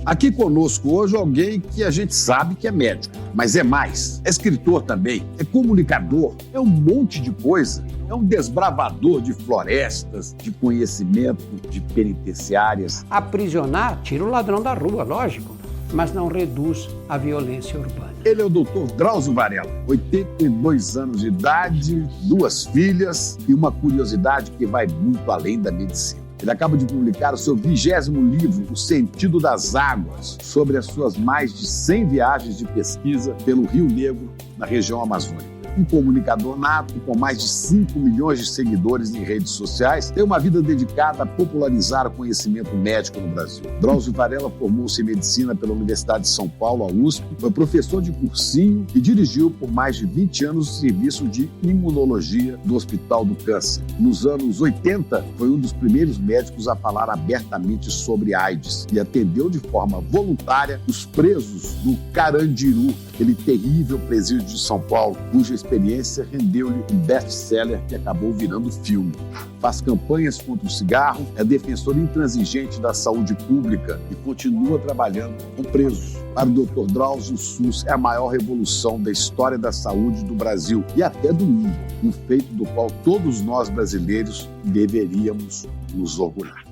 Aqui conosco hoje alguém que a gente sabe que é médico, mas é mais. É escritor também, é comunicador, é um monte de coisa. É um desbravador de florestas, de conhecimento, de penitenciárias. Aprisionar, tira o ladrão da rua, lógico, mas não reduz a violência urbana. Ele é o Dr. Drauzio Varella, 82 anos de idade, 2 filhas e uma curiosidade que vai muito além da medicina. Ele acaba de publicar o seu 20º livro, O Sentido das Águas, sobre as suas mais de 100 viagens de pesquisa pelo Rio Negro, na região amazônica. Um comunicador nato, com mais de 5 milhões de seguidores em redes sociais, tem uma vida dedicada a popularizar o conhecimento médico no Brasil. Drauzio Varella formou-se em medicina pela Universidade de São Paulo, a USP, foi professor de cursinho e dirigiu por mais de 20 anos o serviço de imunologia do Hospital do Câncer. Nos anos 80, foi um dos primeiros médicos a falar abertamente sobre AIDS e atendeu de forma voluntária os presos do Carandiru, aquele terrível presídio de São Paulo, cuja experiência rendeu-lhe um best-seller que acabou virando filme. Faz campanhas contra o cigarro, é defensor intransigente da saúde pública e continua trabalhando com presos. Para o Dr. Drauzio, o SUS é a maior revolução da história da saúde do Brasil e até do mundo, um feito do qual todos nós brasileiros deveríamos nos orgulhar.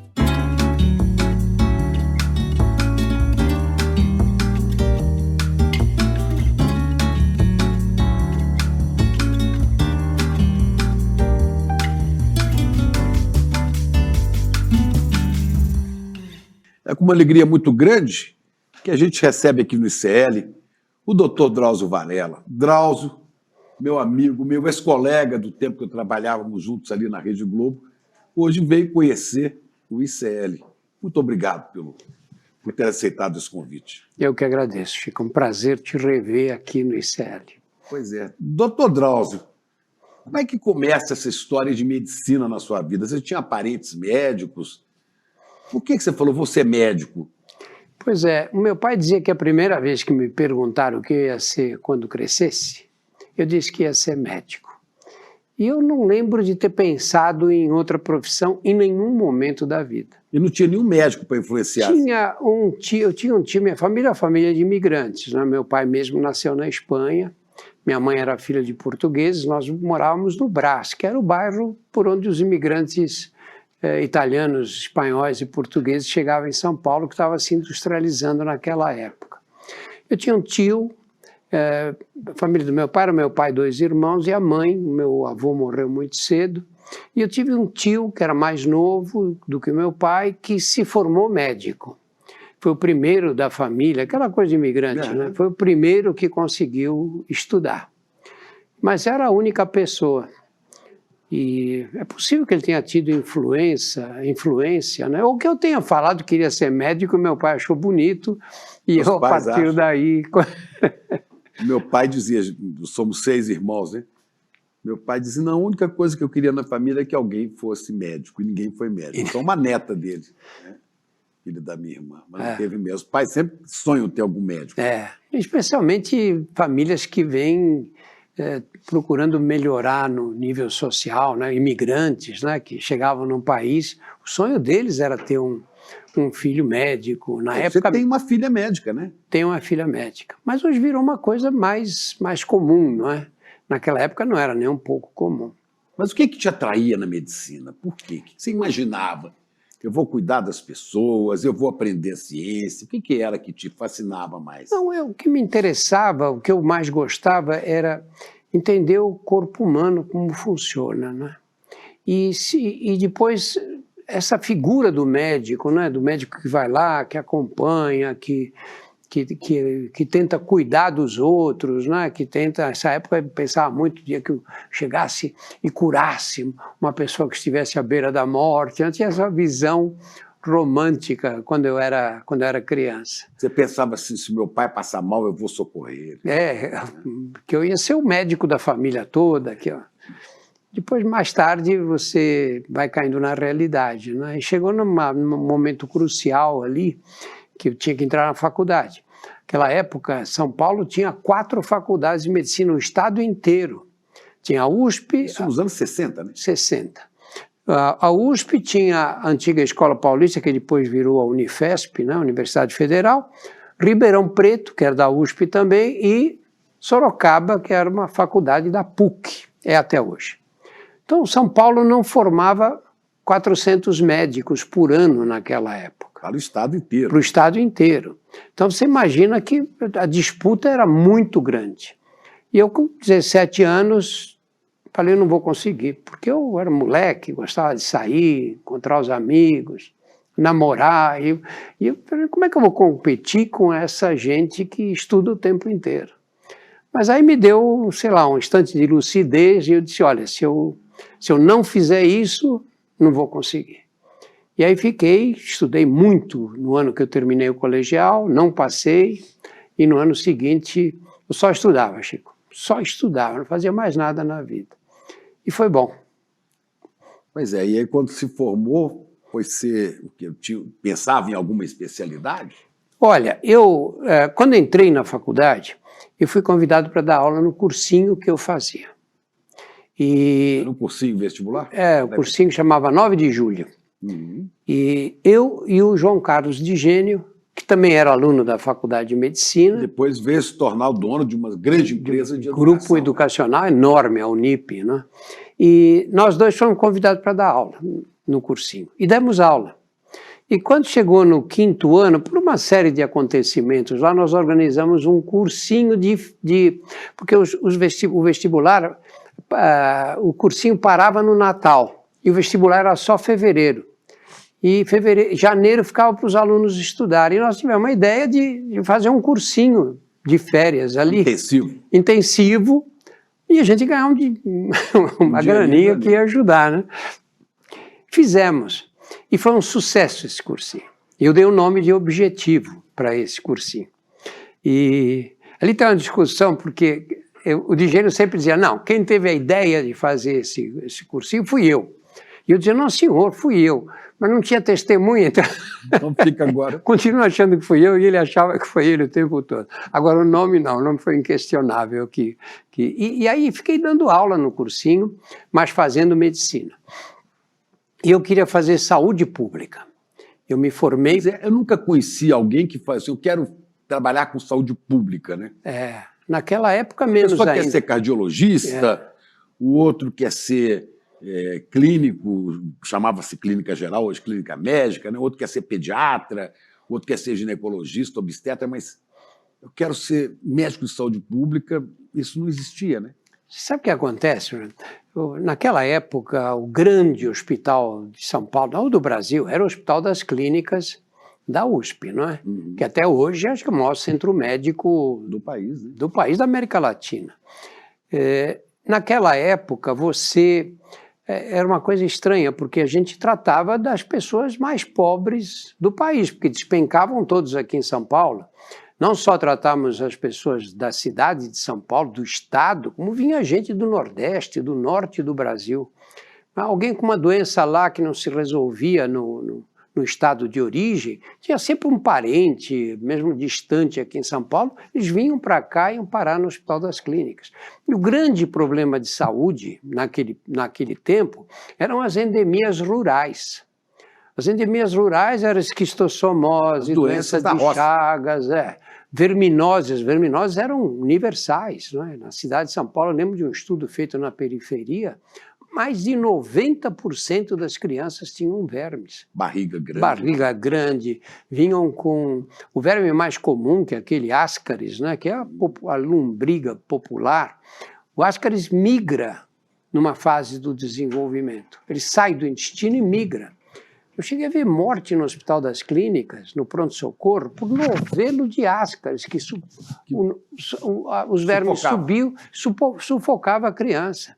É com uma alegria muito grande que a gente recebe aqui no ICL o Dr. Drauzio Varella. Drauzio, meu amigo, meu ex-colega do tempo que trabalhávamos juntos ali na Rede Globo, hoje veio conhecer o ICL. Muito obrigado por ter aceitado esse convite. Eu que agradeço, Chico. É um prazer te rever aqui no ICL. Pois é. Dr. Drauzio, como é que começa essa história de medicina na sua vida? Você tinha parentes médicos? Por que você falou, vou ser médico? Pois é, o meu pai dizia que a primeira vez que me perguntaram o que eu ia ser quando crescesse, eu disse que ia ser médico. E eu não lembro de ter pensado em outra profissão em nenhum momento da vida. E não tinha nenhum médico para influenciar? Eu tinha um tio, minha família é uma família de imigrantes, né? Meu pai mesmo nasceu na Espanha, minha mãe era filha de portugueses, nós morávamos no Brás, que era o bairro por onde os imigrantes italianos, espanhóis e portugueses chegavam em São Paulo, que estava se industrializando naquela época. Eu tinha um tio, a família do meu pai, era meu pai, 2 irmãos, e a mãe, meu avô morreu muito cedo, e eu tive um tio que era mais novo do que o meu pai, que se formou médico. Foi o primeiro da família, aquela coisa de imigrante, né? Foi o primeiro que conseguiu estudar. Mas era a única pessoa. E é possível que ele tenha tido influência, né? Ou que eu tenha falado que queria ser médico, meu pai achou bonito, e eu, a partir daí... Meu pai dizia, somos 6 irmãos, né? Meu pai dizia, não, a única coisa que eu queria na família é que alguém fosse médico, e ninguém foi médico. Então, uma neta dele, né? Filho da minha irmã, mas não teve mesmo. Os pais sempre sonham ter algum médico. Especialmente famílias que vêm... procurando melhorar no nível social, né? Imigrantes, né? Que chegavam num país, o sonho deles era ter um filho médico. Na época, você tem uma filha médica, né? Tenho uma filha médica, mas hoje virou uma coisa mais comum, não é? Naquela época não era nem um pouco comum. Mas o que te atraía na medicina? Por quê? O que você imaginava? Eu vou cuidar das pessoas, eu vou aprender a ciência. O que era que te fascinava mais? Não, o que me interessava, o que eu mais gostava era entender o corpo humano, como funciona, né? E depois, essa figura do médico, né? Do médico que vai lá, que acompanha, que tenta cuidar dos outros, né? Que tenta, nessa época eu pensava muito no dia que eu chegasse e curasse uma pessoa que estivesse à beira da morte. Eu tinha essa visão romântica quando eu era criança. Você pensava assim, se meu pai passar mal, eu vou socorrer. Que eu ia ser o médico da família toda. Aqui, ó. Depois, mais tarde, você vai caindo na realidade, né? E chegou num momento crucial ali, que eu tinha que entrar na faculdade. Naquela época, São Paulo tinha 4 faculdades de medicina, o estado inteiro. Tinha a USP... Isso nos anos 60, né? 60. A USP tinha a antiga Escola Paulista, que depois virou a Unifesp, né, Universidade Federal, Ribeirão Preto, que era da USP também, e Sorocaba, que era uma faculdade da PUC, é até hoje. Então, São Paulo não formava 400 médicos por ano naquela época. Para o estado inteiro. Para o estado inteiro. Então, você imagina que a disputa era muito grande. E eu, com 17 anos, falei, eu não vou conseguir, porque eu era moleque, gostava de sair, encontrar os amigos, namorar. E eu falei, como é que eu vou competir com essa gente que estuda o tempo inteiro? Mas aí me deu, sei lá, um instante de lucidez e eu disse, olha, se eu não fizer isso, não vou conseguir. E aí estudei muito no ano que eu terminei o colegial, não passei, e no ano seguinte eu só estudava, Chico, só estudava, não fazia mais nada na vida. E foi bom. Pois é, e aí quando se formou, foi ser o que pensava em alguma especialidade? Olha, quando entrei na faculdade, eu fui convidado para dar aula no cursinho que eu fazia. Era um cursinho vestibular? O cursinho chamava 9 de Julho. Uhum. E eu e o João Carlos Digênio, que também era aluno da Faculdade de Medicina. Depois veio se tornar o dono de uma grande empresa de educação. Grupo educacional enorme, a Unip, né? E nós dois fomos convidados para dar aula no cursinho. E demos aula. E quando chegou no 5º ano, por uma série de acontecimentos, lá nós organizamos um cursinho porque o vestibular, o cursinho parava no Natal, e o vestibular era só fevereiro. E janeiro ficava para os alunos estudarem. E nós tivemos uma ideia de fazer um cursinho de férias ali. Intensivo. E a gente ganhar uma graninha que ia ajudar, né? Fizemos. E foi um sucesso esse cursinho. Eu dei o nome de Objetivo para esse cursinho. E ali tem uma discussão, porque o Digênio sempre dizia, não, quem teve a ideia de fazer esse cursinho fui eu. E eu dizia, não, senhor, fui eu. Mas não tinha testemunha, então fica agora. Continuo achando que fui eu e ele achava que foi ele o tempo todo. Agora o nome não, o nome foi inquestionável. E aí fiquei dando aula no cursinho, mas fazendo medicina. E eu queria fazer saúde pública. Eu me formei... Eu nunca conheci alguém que faz assim, eu quero trabalhar com saúde pública, né? Naquela época menos ainda. A pessoa quer ser cardiologista, o outro quer ser... clínico, chamava-se clínica geral, hoje clínica médica, né? Outro quer ser pediatra, outro quer ser ginecologista, obstetra, mas eu quero ser médico de saúde pública, isso não existia, né? Sabe o que acontece? Naquela época, o grande hospital de São Paulo, não do Brasil, era o Hospital das Clínicas da USP, não é? Uhum. Que até hoje acho que é o maior centro médico do país, né? Do país, da América Latina. Naquela época, era uma coisa estranha, porque a gente tratava das pessoas mais pobres do país, porque despencavam todos aqui em São Paulo. Não só tratávamos as pessoas da cidade de São Paulo, do estado, como vinha gente do Nordeste, do Norte do Brasil. Alguém com uma doença lá que não se resolvia no estado de origem, tinha sempre um parente, mesmo distante aqui em São Paulo, eles vinham para cá e iam parar no Hospital das Clínicas. E o grande problema de saúde naquele tempo eram as endemias rurais. As endemias rurais eram esquistossomose, doença de Chagas, verminoses. Verminoses eram universais, não é? Na cidade de São Paulo, eu lembro de um estudo feito na periferia, mais de 90% das crianças tinham vermes. Barriga grande. Barriga grande, vinham com o verme mais comum, que é aquele Ascaris, né, que é a lombriga popular. O Ascaris migra numa fase do desenvolvimento. Ele sai do intestino e migra. Eu cheguei a ver morte no Hospital das Clínicas, no pronto-socorro, por novelo de Ascaris, que os vermes subiam, sufocava a criança.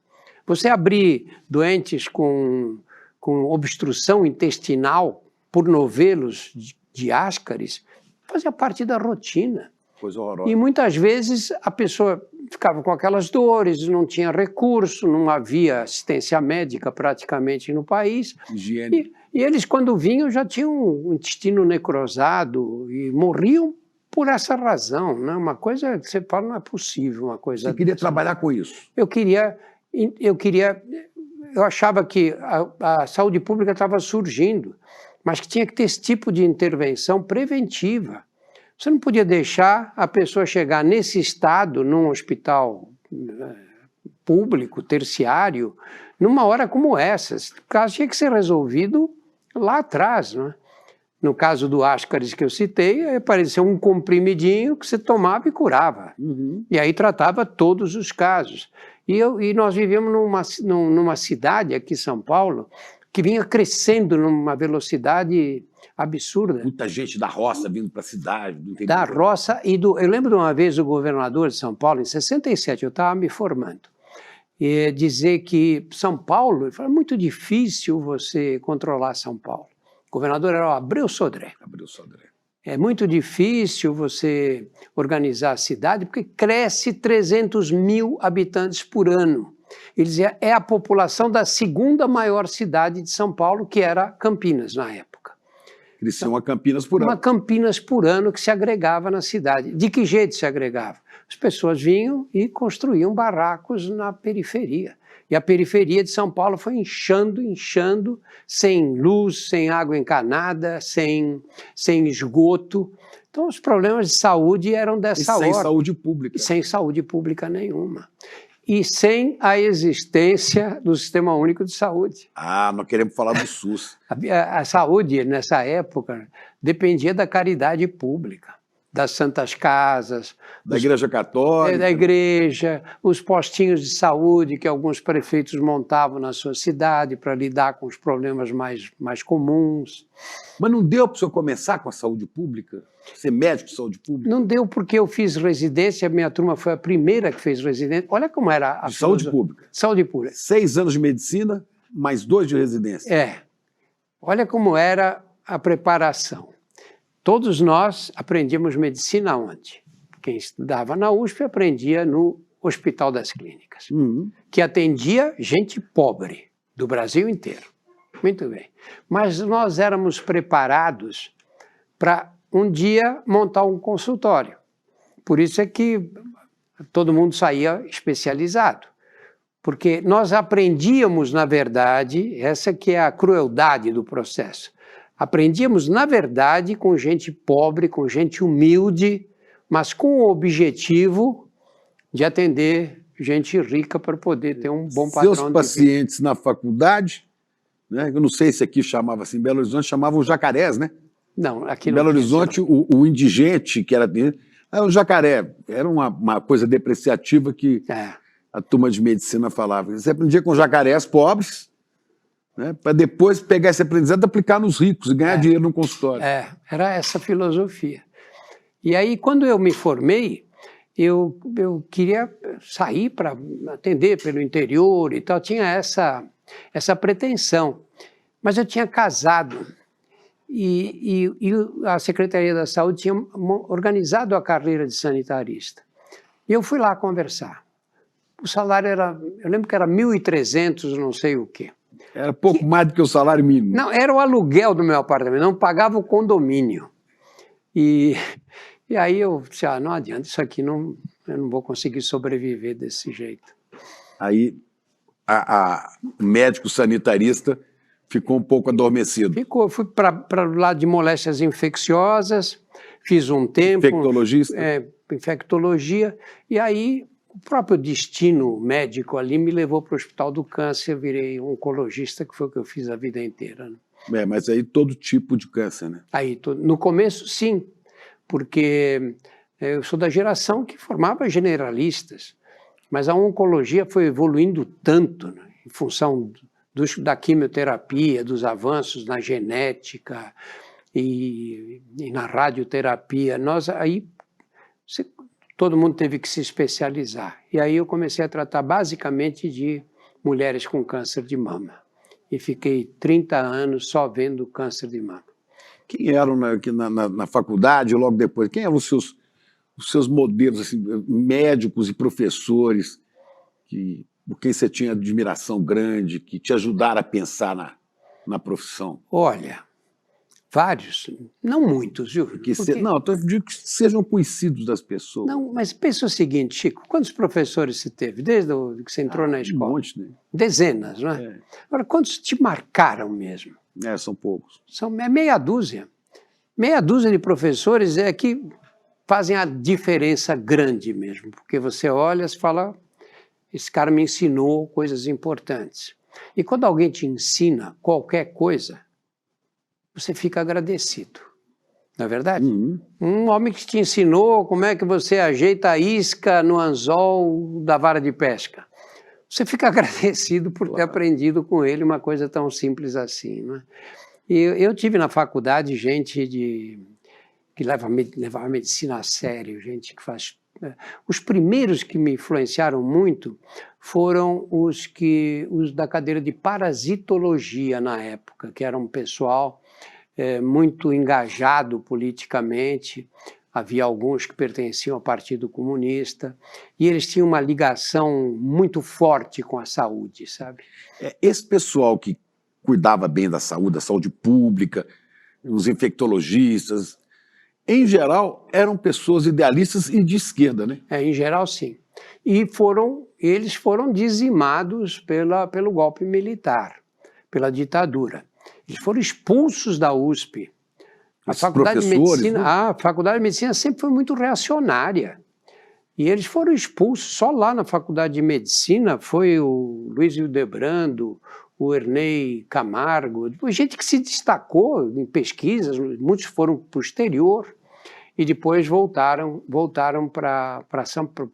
Você abrir doentes com obstrução intestinal por novelos de Ascaris fazia parte da rotina. Coisa horrorosa. E muitas vezes a pessoa ficava com aquelas dores, não tinha recurso, não havia assistência médica praticamente no país. Higiene. E eles, quando vinham, já tinham o intestino necrosado e morriam por essa razão. Né? Uma coisa que você fala, não é possível. Uma coisa. Você queria trabalhar com isso? Eu queria eu achava que a saúde pública estava surgindo, mas que tinha que ter esse tipo de intervenção preventiva. Você não podia deixar a pessoa chegar nesse estado, num hospital público, terciário, numa hora como essa. O caso tinha que ser resolvido lá atrás, não é? No caso do Ascaris que eu citei, apareceu um comprimidinho que você tomava e curava. E aí tratava todos os casos. E nós vivíamos numa cidade aqui em São Paulo que vinha crescendo numa velocidade absurda. Muita gente da roça vindo para a cidade. Da roça e do... Eu lembro de uma vez o governador de São Paulo, em 67, eu estava me formando, e dizer que São Paulo, é muito difícil você controlar São Paulo. O governador era o Abreu Sodré. É muito difícil você organizar a cidade porque cresce 300 mil habitantes por ano. Ele dizia, é a população da segunda maior cidade de São Paulo, que era Campinas na época. Crescia uma Campinas por ano. Uma Campinas por ano que se agregava na cidade. De que jeito se agregava? As pessoas vinham e construíam barracos na periferia. E a periferia de São Paulo foi inchando, sem luz, sem água encanada, sem esgoto. Então os problemas de saúde eram dessa ordem. E sem saúde pública. E sem saúde pública nenhuma. E sem a existência do Sistema Único de Saúde. Ah, nós queremos falar do SUS. A saúde, nessa época, dependia da caridade pública. Das Santas Casas, da Igreja Católica. Da igreja, os postinhos de saúde que alguns prefeitos montavam na sua cidade para lidar com os problemas mais comuns. Mas não deu para o senhor começar com a saúde pública? Ser médico de saúde pública? Não deu porque eu fiz residência, a minha turma foi a primeira que fez residência. Olha como era a saúde pública. Saúde pública. 6 anos de medicina, mais 2 de residência. Olha como era a preparação. Todos nós aprendíamos medicina onde? Quem estudava na USP aprendia no Hospital das Clínicas, que atendia gente pobre do Brasil inteiro. Muito bem. Mas nós éramos preparados para um dia montar um consultório. Por isso é que todo mundo saía especializado. Porque nós aprendíamos, na verdade, essa que é a crueldade do processo. Aprendíamos, na verdade, com gente pobre, com gente humilde, mas com o objetivo de atender gente rica para poder ter um bom padrão de vida. Seus pacientes na faculdade, né, eu não sei se aqui chamava assim, em Belo Horizonte chamavam jacarés, né? Não, aqui não. Em Belo Horizonte, o indigente, que era o jacaré, era uma coisa depreciativa que a turma de medicina falava. Você aprendia com jacarés pobres, né, para depois pegar esse aprendizado e aplicar nos ricos e ganhar dinheiro no consultório. Era essa filosofia. E aí, quando eu me formei, eu queria sair para atender pelo interior e tal, tinha essa pretensão. Mas eu tinha casado e a Secretaria da Saúde tinha organizado a carreira de sanitarista. E eu fui lá conversar. O salário era, eu lembro que era 1.300, não sei o quê. Era pouco mais do que o salário mínimo. Não, era o aluguel do meu apartamento, não pagava o condomínio. E aí eu disse, não adianta, isso aqui eu não vou conseguir sobreviver desse jeito. Aí o médico sanitarista ficou um pouco adormecido. Ficou, fui para o lado de moléstias infecciosas, fiz um tempo... Infectologista? Infectologia, e aí... O próprio destino médico ali me levou para o Hospital do Câncer, virei oncologista, que foi o que eu fiz a vida inteira. Né? Mas aí todo tipo de câncer, né? Aí, no começo, sim, porque eu sou da geração que formava generalistas, mas a oncologia foi evoluindo tanto, né, em função da quimioterapia, dos avanços na genética e na radioterapia. Todo mundo teve que se especializar. E aí eu comecei a tratar basicamente de mulheres com câncer de mama. E fiquei 30 anos só vendo câncer de mama. Quem eram na faculdade, logo depois, quem eram os seus modelos, assim, médicos e professores, por quem você tinha admiração grande, que te ajudaram a pensar na profissão? Olha, Vários, não muitos, viu? Não, eu digo que sejam conhecidos das pessoas. Não, mas pensa o seguinte, Chico, quantos professores você teve desde que você entrou na escola? Um monte, né? Dezenas, não é? Agora, quantos te marcaram mesmo? São poucos. É meia dúzia. Meia dúzia de professores é que fazem a diferença grande mesmo, porque você olha e fala, esse cara me ensinou coisas importantes. E quando alguém te ensina qualquer coisa, você fica agradecido, não é verdade? Uhum. Um homem que te ensinou como é que você ajeita a isca no anzol da vara de pesca. Você fica agradecido por ter aprendido com ele uma coisa tão simples assim, não é? E eu tive na faculdade gente que levava a medicina a sério, gente que faz... Os primeiros que me influenciaram muito foram os da cadeira de parasitologia na época, que era um pessoal muito engajado politicamente. Havia alguns que pertenciam ao Partido Comunista e eles tinham uma ligação muito forte com a saúde, sabe? Esse pessoal que cuidava bem da saúde pública, os infectologistas, em geral, eram pessoas idealistas e de esquerda, né? Em geral, sim. E eles foram dizimados pelo golpe militar, pela ditadura. Eles foram expulsos da USP. A Faculdade de Medicina, né? A Faculdade de Medicina sempre foi muito reacionária. E eles foram expulsos. Só lá na Faculdade de Medicina foi o Luiz Hildebrando, o Ernei Camargo, gente que se destacou em pesquisas, muitos foram para o exterior e depois voltaram para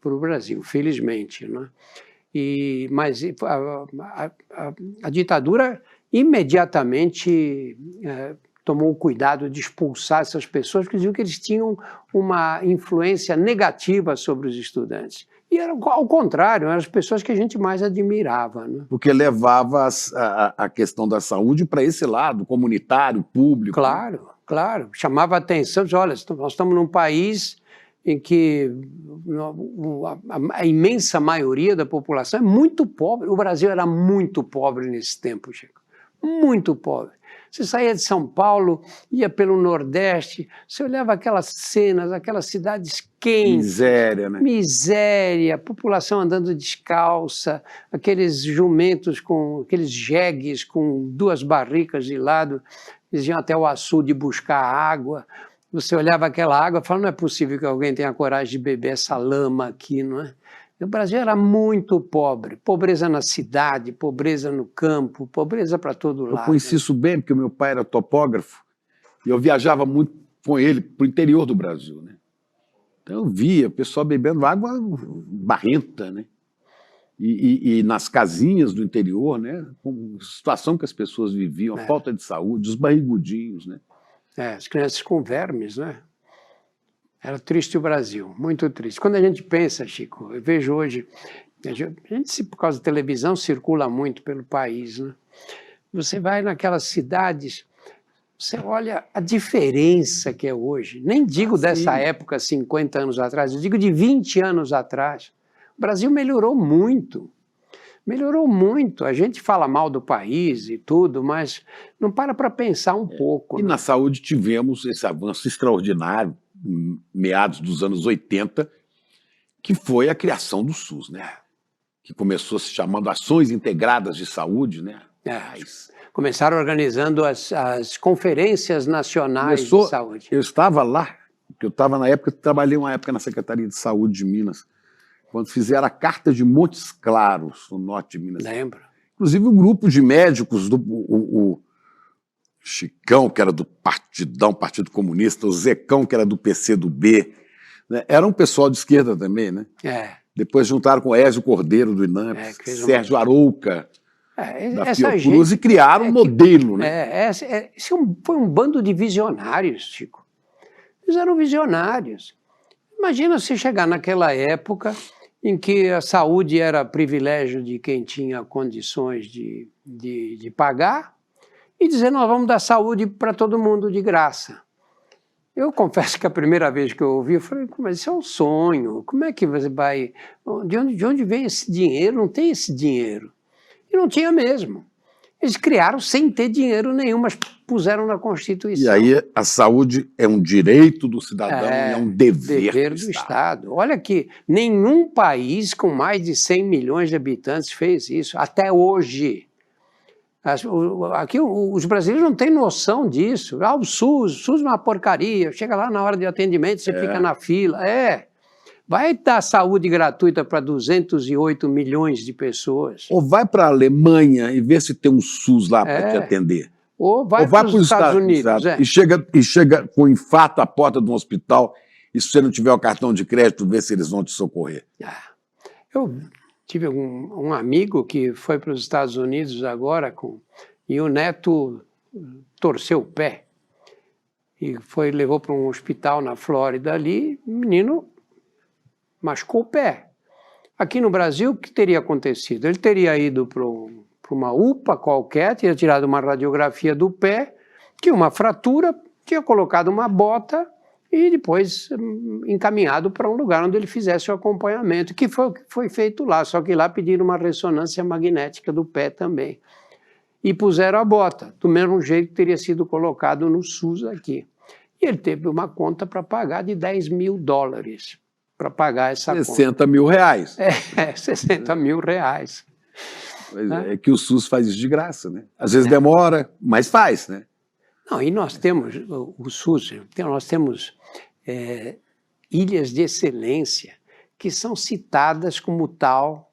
o Brasil, felizmente, né? Mas a ditadura imediatamente tomou o cuidado de expulsar essas pessoas, porque diziam que eles tinham uma influência negativa sobre os estudantes. E era ao contrário, eram as pessoas que a gente mais admirava, né? Porque levava a questão da saúde para esse lado, comunitário, público. Claro, claro. Chamava a atenção, dizia, olha, nós estamos num país em que a imensa maioria da população é muito pobre. O Brasil era muito pobre nesse tempo, Chico. Muito pobre. Você saía de São Paulo, ia pelo Nordeste, você olhava aquelas cenas, aquelas cidades quentes. Miséria, né? Miséria, população andando descalça, aqueles jumentos aqueles jegues com 2 barricas de lado, eles iam até o açude buscar água. Você olhava aquela água e falava, não é possível que alguém tenha coragem de beber essa lama aqui, não é? O Brasil era muito pobre, pobreza na cidade, pobreza no campo, pobreza para todo lado. Eu conheci isso bem, porque o meu pai era topógrafo e eu viajava muito com ele para o interior do Brasil, né? Então eu via o pessoal bebendo água barrenta, né? E nas casinhas do interior, né? Com a situação que as pessoas viviam, a falta de saúde, os barrigudinhos, né? As crianças com vermes, né? Era triste o Brasil, muito triste. Quando a gente pensa, Chico, eu vejo hoje, a gente, por causa da televisão, circula muito pelo país, né? Você vai naquelas cidades, você olha a diferença que é hoje. Nem digo dessa época, 50 anos atrás, eu digo de 20 anos atrás. O Brasil melhorou muito. Melhorou muito. A gente fala mal do país e tudo, mas não para pensar um pouco. E na saúde tivemos esse avanço extraordinário, meados dos anos 80, que foi a criação do SUS, né? Que começou se chamando Ações Integradas de Saúde, né? Começaram organizando as conferências nacionais de saúde. Eu estava lá, porque eu estava na época, trabalhei uma época na Secretaria de Saúde de Minas, quando fizeram a Carta de Montes Claros, no norte de Minas. Lembro. Inclusive um grupo de médicos, o Chicão, que era do Partidão, Partido Comunista, o Zecão, que era do PCdoB, né? Era um pessoal de esquerda também, né? Depois juntaram com o Ézio Cordeiro do INAMPS, Sérgio Arouca, da Fiocruz, e criaram um modelo, né? Esse foi um bando de visionários, Chico. Eles eram visionários. Imagina você chegar naquela época em que a saúde era privilégio de quem tinha condições de pagar, e dizer, nós vamos dar saúde para todo mundo de graça. Eu confesso que a primeira vez que eu ouvi, eu falei, mas isso é um sonho, como é que você vai... De onde vem esse dinheiro? Não tem esse dinheiro. E não tinha mesmo. Eles criaram sem ter dinheiro nenhum, mas puseram na Constituição. E aí a saúde é um direito do cidadão e é um dever do Estado. Olha que nenhum país com mais de 100 milhões de habitantes fez isso, até hoje. Aqui os brasileiros não têm noção disso. O SUS é uma porcaria. Chega lá na hora de atendimento, você fica na fila. Vai dar saúde gratuita para 208 milhões de pessoas. Ou vai para a Alemanha e vê se tem um SUS lá para te atender. Ou vai para os Estados Unidos. E chega com infarto à porta de um hospital e se você não tiver o cartão de crédito, vê se eles vão te socorrer. Eu tive um amigo que foi para os Estados Unidos agora e o neto torceu o pé. E levou para um hospital na Flórida ali, o menino machucou o pé. Aqui no Brasil, o que teria acontecido? Ele teria ido para uma UPA qualquer, teria tirado uma radiografia do pé, tinha uma fratura, tinha colocado uma bota e depois encaminhado para um lugar onde ele fizesse o acompanhamento, que foi feito lá, só que lá pediram uma ressonância magnética do pé também. E puseram a bota, do mesmo jeito que teria sido colocado no SUS aqui. E ele teve uma conta para pagar de $10 mil. Para pagar essa conta. 60 mil reais. 60 mil reais. É que o SUS faz isso de graça, né? Às vezes demora, mas faz, né? Não, e nós temos, o SUS, nós temos ilhas de excelência que são citadas como tal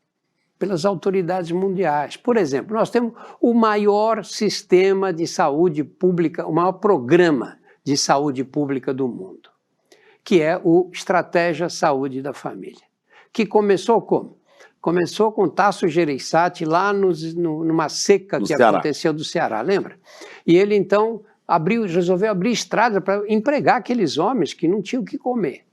pelas autoridades mundiais. Por exemplo, nós temos o maior sistema de saúde pública, o maior programa de saúde pública do mundo, que é o Estratégia Saúde da Família, que começou como? Começou com Tasso Gereissati lá numa seca que aconteceu do Ceará, lembra? E ele então resolveu abrir estradas para empregar aqueles homens que não tinham o que comer.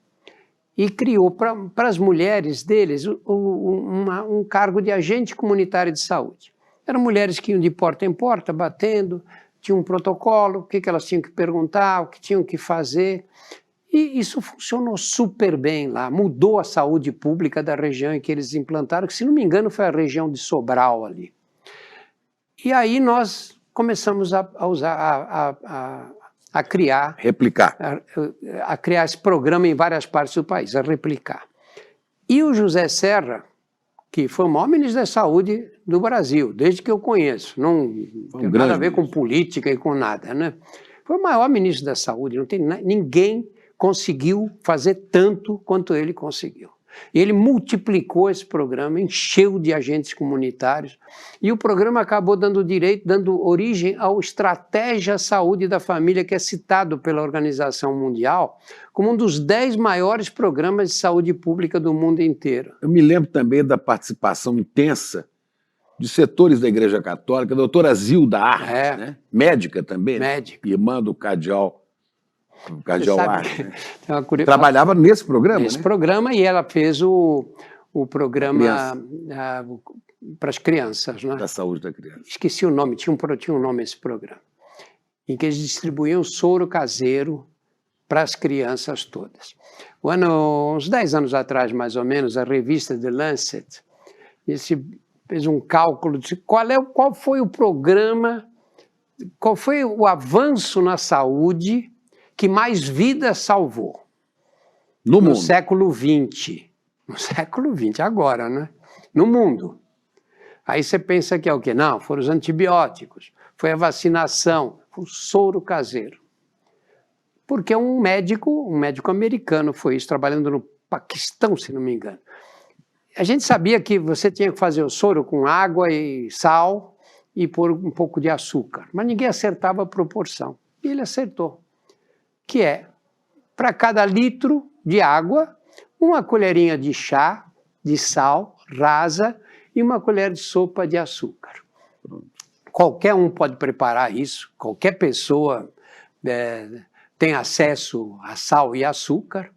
E criou para as mulheres deles um cargo de agente comunitário de saúde. Eram mulheres que iam de porta em porta, batendo, tinham um protocolo, o que elas tinham que perguntar, o que tinham que fazer. E isso funcionou super bem lá, mudou a saúde pública da região em que eles implantaram, que se não me engano foi a região de Sobral ali. E aí nós começamos a criar... Replicar. A criar esse programa em várias partes do país, a replicar. E o José Serra, que foi o maior ministro da Saúde do Brasil, desde que eu conheço, não tem nada a ver com política e com nada, né? Foi o maior ministro da Saúde, não tem ninguém conseguiu fazer tanto quanto ele conseguiu. Ele multiplicou esse programa, encheu de agentes comunitários e o programa acabou dando origem ao Estratégia Saúde da Família, que é citado pela Organização Mundial como um dos 10 maiores programas de saúde pública do mundo inteiro. Eu me lembro também da participação intensa de setores da Igreja Católica, a doutora Zilda Arnes, né? Médica também, médica. Irmã do Cardeal Arnes, né? Trabalhava nesse programa, Nesse programa, e ela fez o programa para as crianças, né? Da saúde da criança. Esqueci o nome, tinha um nome esse programa, em que eles distribuíam soro caseiro para as crianças todas. Uns 10 anos atrás, mais ou menos, a revista The Lancet fez um cálculo de qual foi o programa, qual foi o avanço na saúde que mais vidas salvou no século XX. No século XX, agora, né? No mundo. Aí você pensa que é o quê? Não, foram os antibióticos, foi a vacinação, foi o soro caseiro. Porque um médico americano foi isso, trabalhando no Paquistão, se não me engano. A gente sabia que você tinha que fazer o soro com água e sal e pôr um pouco de açúcar, mas ninguém acertava a proporção. E ele acertou, que é, para cada litro de água, uma colherinha de chá, de sal, rasa, e uma colher de sopa de açúcar. Qualquer um pode preparar isso, qualquer pessoa tem acesso a sal e açúcar,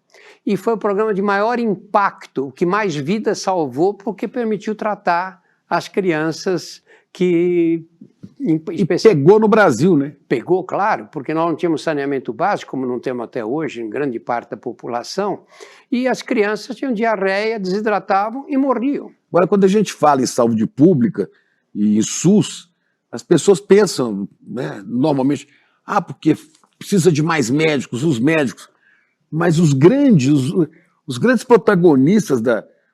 e foi o programa de maior impacto, o que mais vidas salvou, porque permitiu tratar as crianças que... E pegou no Brasil, né? Pegou, claro, porque nós não tínhamos saneamento básico, como não temos até hoje em grande parte da população, e as crianças tinham diarreia, desidratavam e morriam. Agora, quando a gente fala em saúde pública e em SUS, As pessoas pensam, né, normalmente, porque precisa de mais médicos, os médicos, mas os grandes protagonistas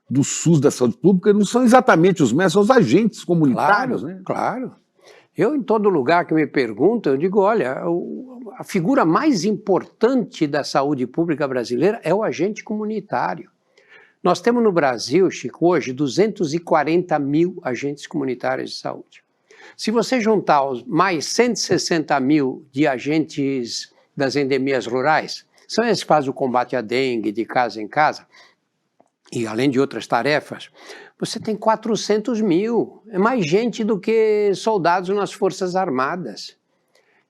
do SUS, da saúde pública, não são exatamente os médicos, são os agentes comunitários. Claro, né? claro. Eu, em todo lugar que me perguntam, eu digo, olha, a figura mais importante da saúde pública brasileira é o agente comunitário. Nós temos no Brasil, Chico, hoje 240 mil agentes comunitários de saúde. Se você juntar mais 160 mil de agentes das endemias rurais, são esses que fazem o combate à dengue de casa em casa, e além de outras tarefas, você tem 400 mil. É mais gente do que soldados nas Forças Armadas.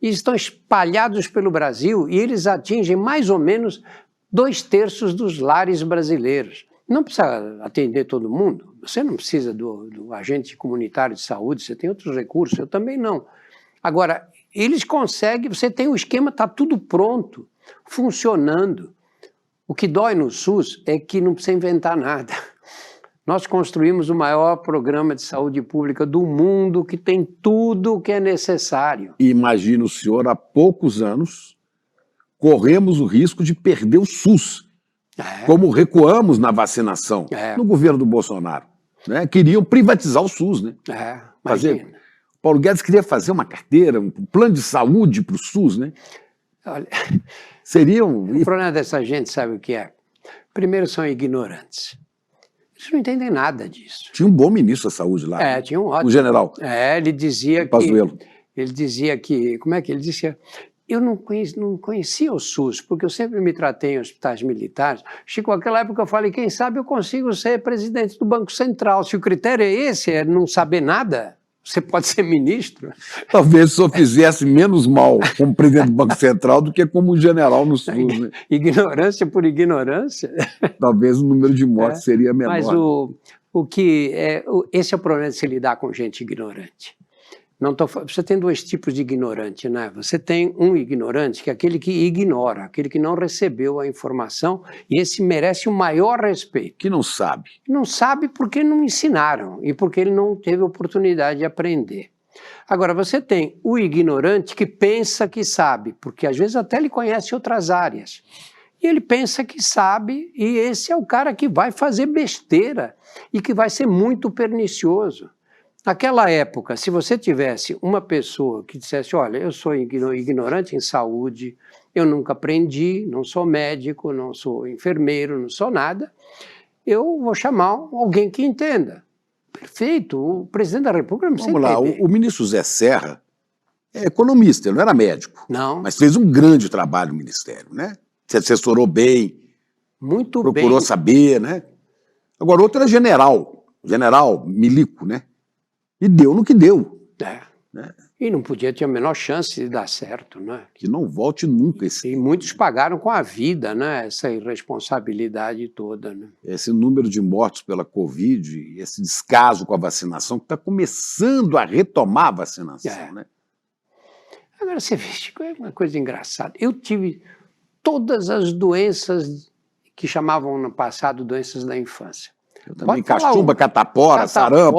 E estão espalhados pelo Brasil e eles atingem mais ou menos 2/3 dos lares brasileiros. Não precisa atender todo mundo, você não precisa do agente comunitário de saúde, você tem outros recursos, eu também não. Agora, eles conseguem, você tem o esquema, está tudo pronto, funcionando. O que dói no SUS é que não precisa inventar nada. Nós construímos o maior programa de saúde pública do mundo, que tem tudo o que é necessário. Imagina o senhor, há poucos anos, corremos o risco de perder o SUS. Como recuamos na vacinação no governo do Bolsonaro. Né? Queriam privatizar o SUS. Né? Paulo Guedes queria fazer uma carteira, um plano de saúde para o SUS. Né? Olha, o problema dessa gente, sabe o que é? Primeiro, são ignorantes. Eles não entendem nada disso. Tinha um bom ministro da saúde lá. Tinha um ótimo. O general. Ele dizia Pazuello. Como é que ele dizia? Eu não conhecia o SUS, porque eu sempre me tratei em hospitais militares. Chico, naquela época eu falei, quem sabe eu consigo ser presidente do Banco Central. Se o critério é esse, é não saber nada, você pode ser ministro. Talvez o senhor fizesse menos mal como presidente do Banco Central do que como general no SUS. Né? Ignorância por ignorância. Talvez o número de mortes seria menor. Mas esse é o problema de se lidar com gente ignorante. Você tem dois tipos de ignorante, né? Você tem um ignorante, que é aquele que ignora, aquele que não recebeu a informação, e esse merece o maior respeito. Que não sabe. Não sabe porque não ensinaram e porque ele não teve oportunidade de aprender. Agora, você tem o ignorante que pensa que sabe, porque às vezes até ele conhece outras áreas. E ele pensa que sabe, e esse é o cara que vai fazer besteira e que vai ser muito pernicioso. Naquela época, se você tivesse uma pessoa que dissesse, olha, eu sou ignorante em saúde, eu nunca aprendi, não sou médico, não sou enfermeiro, não sou nada, eu vou chamar alguém que entenda. Perfeito, o presidente da República não precisa entender. Vamos lá, o ministro Zé Serra é economista, ele não era médico. Não. Mas fez um grande trabalho no Ministério, né? Se assessorou bem. Muito bem. Procurou saber, né? Agora, outro era general Milico, né? E deu no que deu. Né? E não podia ter a menor chance de dar certo, né? Que não volte nunca E muitos pagaram com a vida, né? Essa irresponsabilidade toda, né? Esse número de mortos pela Covid, esse descaso com a vacinação, que está começando a retomar a vacinação, né? Agora você vê, Chico, é uma coisa engraçada. Eu tive todas as doenças que chamavam no passado doenças da infância. Eu também, cachumba, catapora, sarampo.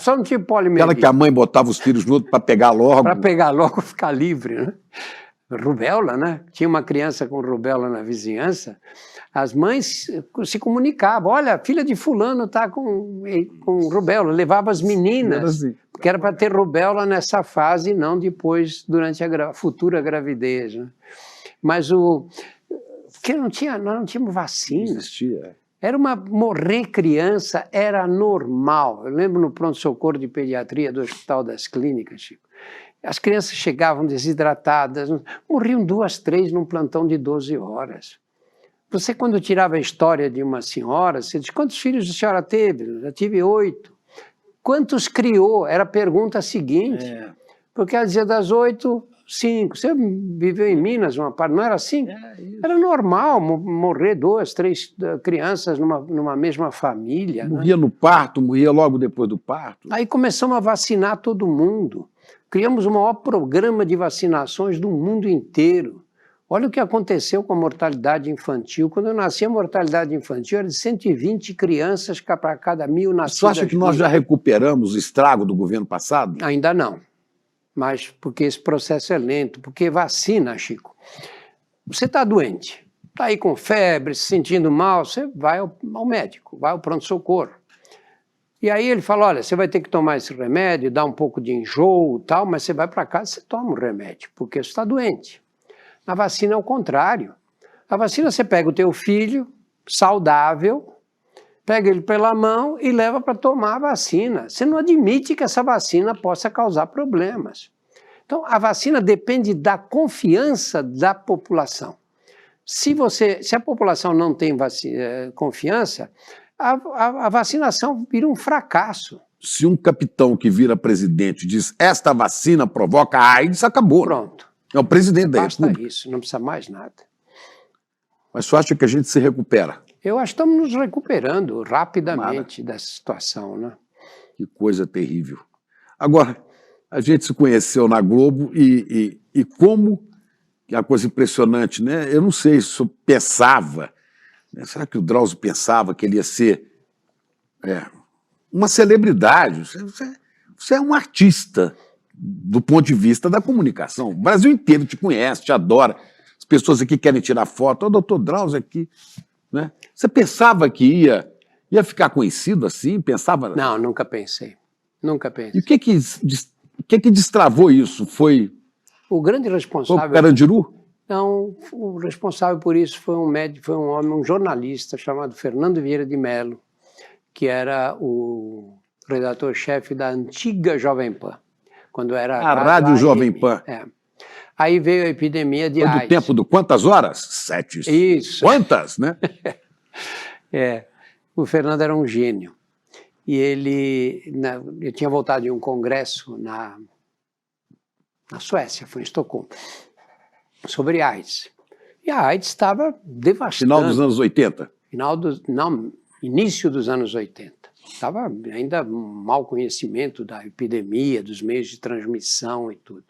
Só não tinha poliomielite. Aquela que a mãe botava os filhos juntos para pegar logo. Para pegar logo, ficar livre, né? Rubéola, né? Tinha uma criança com rubéola na vizinhança, as mães se comunicavam, olha, a filha de fulano está com rubéola, levava as meninas, porque era para ter rubéola nessa fase e não depois, durante a futura gravidez, né? Mas porque nós não tínhamos vacina. Não existia. Morrer criança era normal. Eu lembro no pronto-socorro de pediatria do Hospital das Clínicas, Chico. As crianças chegavam desidratadas, morriam 2, 3 num plantão de 12 horas. Você, quando tirava a história de uma senhora, você diz, quantos filhos a senhora teve? Eu já tive 8. Quantos criou? Era a pergunta seguinte. Porque ela dizia, das 8... 5. Você viveu em Minas, uma parte, não era assim? Era normal morrer 2, 3 crianças numa mesma família. Morria no parto, morria logo depois do parto. Aí começamos a vacinar todo mundo. Criamos o maior programa de vacinações do mundo inteiro. Olha o que aconteceu com a mortalidade infantil. Quando eu nasci, a mortalidade infantil era de 120 crianças para cada 1000 nascidas. Você acha que nós já recuperamos o estrago do governo passado? Ainda não. mas porque esse processo é lento, porque vacina, Chico, você está doente, está aí com febre, se sentindo mal, você vai ao médico, vai ao pronto-socorro. E aí ele fala, olha, você vai ter que tomar esse remédio, dá um pouco de enjoo e tal, mas você vai para casa e você toma o remédio, porque você está doente. Na vacina é o contrário. Na vacina você pega o teu filho, saudável, pega ele pela mão e leva para tomar a vacina. Você não admite que essa vacina possa causar problemas. Então, a vacina depende da confiança da população. Se a população não tem confiança, a vacinação vira um fracasso. Se um capitão que vira presidente diz esta vacina provoca AIDS, acabou. Pronto. É o presidente da Basta República. isso, não precisa mais nada. Mas você acha que a gente se recupera? Eu acho que estamos nos recuperando rapidamente dessa situação, né? Que coisa terrível. Agora, a gente se conheceu na Globo e como, que é uma coisa impressionante, né? Eu não sei se eu pensava, né? Será que o Drauzio pensava que ele ia ser uma celebridade? Você é um artista do ponto de vista da comunicação. O Brasil inteiro te conhece, te adora. As pessoas aqui querem tirar foto. Ó, doutor Drauzio aqui. Né? Você pensava que ia ficar conhecido assim? Pensava? Não, nunca pensei. Nunca pensei. E o que destravou isso? Foi o grande responsável... Foi o Carandiru? Não, o responsável por isso foi um médico, foi um homem, um jornalista chamado Fernando Vieira de Mello, que era o redator-chefe da antiga Jovem Pan, quando era a Rádio Jovem Pan. É. Aí veio a epidemia de AIDS. Do tempo do quantas horas? 7. Isso. Quantas, né? O Fernando era um gênio. E eu tinha voltado de um congresso na Suécia, foi em Estocolmo, sobre AIDS. E a AIDS estava devastando. Final dos anos 80? Início dos anos 80. Estava ainda mau conhecimento da epidemia, dos meios de transmissão e tudo.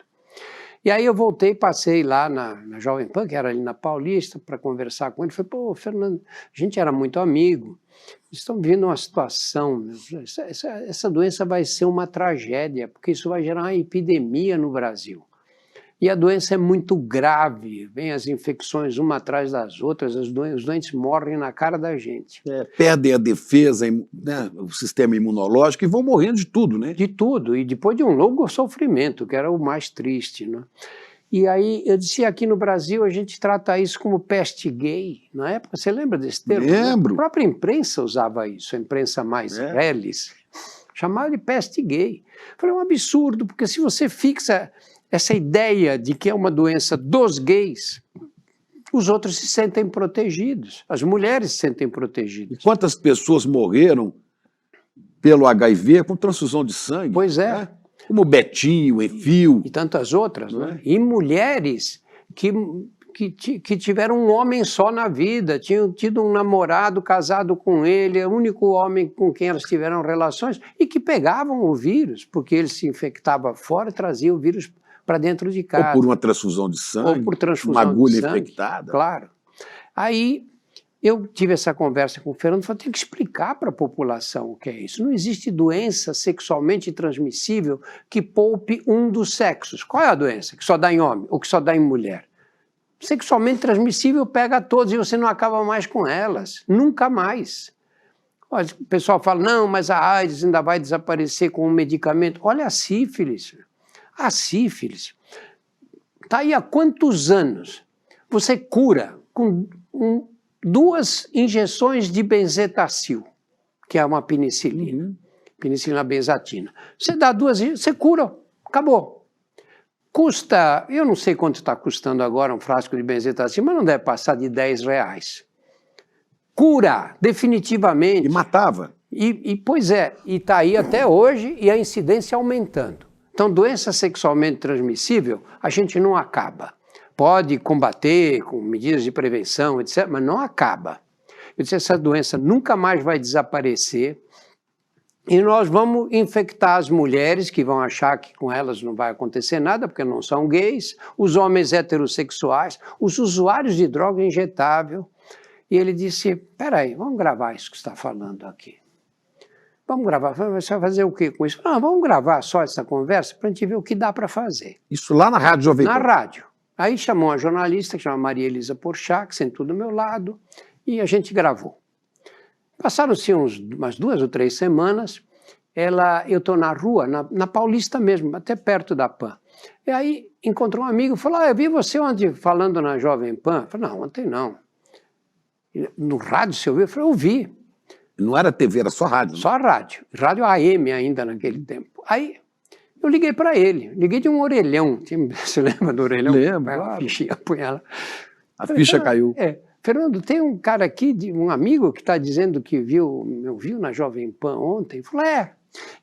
E aí eu voltei, passei lá na Jovem Pan, que era ali na Paulista, para conversar com ele. Falei, pô, Fernando, a gente era muito amigo, estamos vivendo uma situação, essa doença vai ser uma tragédia, porque isso vai gerar uma epidemia no Brasil. E a doença é muito grave, vem as infecções uma atrás das outras, os doentes morrem na cara da gente. Perdem a defesa, né, o sistema imunológico e vão morrendo de tudo, né? De tudo, e depois de um longo sofrimento, que era o mais triste, né? E aí eu disse, aqui no Brasil a gente trata isso como peste gay, na época, você lembra desse termo? Lembro. A própria imprensa usava isso, a imprensa mais reles, chamava de peste gay. Eu falei, é um absurdo, porque se você fixa essa ideia de que é uma doença dos gays, os outros se sentem protegidos, as mulheres se sentem protegidas. E quantas pessoas morreram pelo HIV com transfusão de sangue? Pois é. Né? Como Betinho, Enfio. E tantas outras, né? E mulheres que tiveram um homem só na vida, tinham tido um namorado, casado com ele, é o único homem com quem elas tiveram relações, e que pegavam o vírus, porque ele se infectava fora e trazia o vírus para dentro de casa. Ou por uma transfusão de sangue, ou por transfusão uma agulha de sangue, infectada. Claro. Aí eu tive essa conversa com o Fernando, falei, tem que explicar para a população o que é isso. Não existe doença sexualmente transmissível que poupe um dos sexos. Qual é a doença? Que só dá em homem ou que só dá em mulher? Sexualmente transmissível pega todos e você não acaba mais com elas. Nunca mais. Olha, o pessoal fala, não, mas a AIDS ainda vai desaparecer com um medicamento. Olha a sífilis. A sífilis está aí há quantos anos? Você cura com 2 injeções de benzetacil, que é uma penicilina, penicilina benzatina. Você dá 2, você cura, acabou. Custa, eu não sei quanto está custando agora um frasco de benzetacil, mas não deve passar de R$10. Cura, definitivamente. E matava. Pois é, e está aí até hoje e a incidência aumentando. Então, doença sexualmente transmissível, a gente não acaba. Pode combater com medidas de prevenção, etc., mas não acaba. Eu disse, essa doença nunca mais vai desaparecer e nós vamos infectar as mulheres, que vão achar que com elas não vai acontecer nada, porque não são gays, os homens heterossexuais, os usuários de droga injetável. E ele disse, peraí, vamos gravar isso que você está falando aqui. vamos gravar. Eu falei, você vai fazer o quê com isso? Não, vamos gravar só essa conversa para a gente ver o que dá para fazer. Isso lá na Rádio Jovem Pan? Na rádio. Aí chamou uma jornalista que chama Maria Elisa Porchat, que sentou do meu lado, e a gente gravou. Passaram-se umas 2 ou 3 semanas, eu estou na rua, na Paulista mesmo, até perto da Pan. E aí encontrou um amigo e falou, eu vi você ontem falando na Jovem Pan. Eu falei, não, ontem não. No rádio você ouviu? Eu falei, eu vi. Não era TV, era só rádio. Só rádio. Rádio AM ainda naquele tempo. Aí eu liguei para ele, liguei de um orelhão. Você lembra do orelhão? Lembro, claro. A fichinha, põe ela. A ficha caiu. Fernando, tem um cara aqui, um amigo que está dizendo que me viu na Jovem Pan ontem. Ele falou,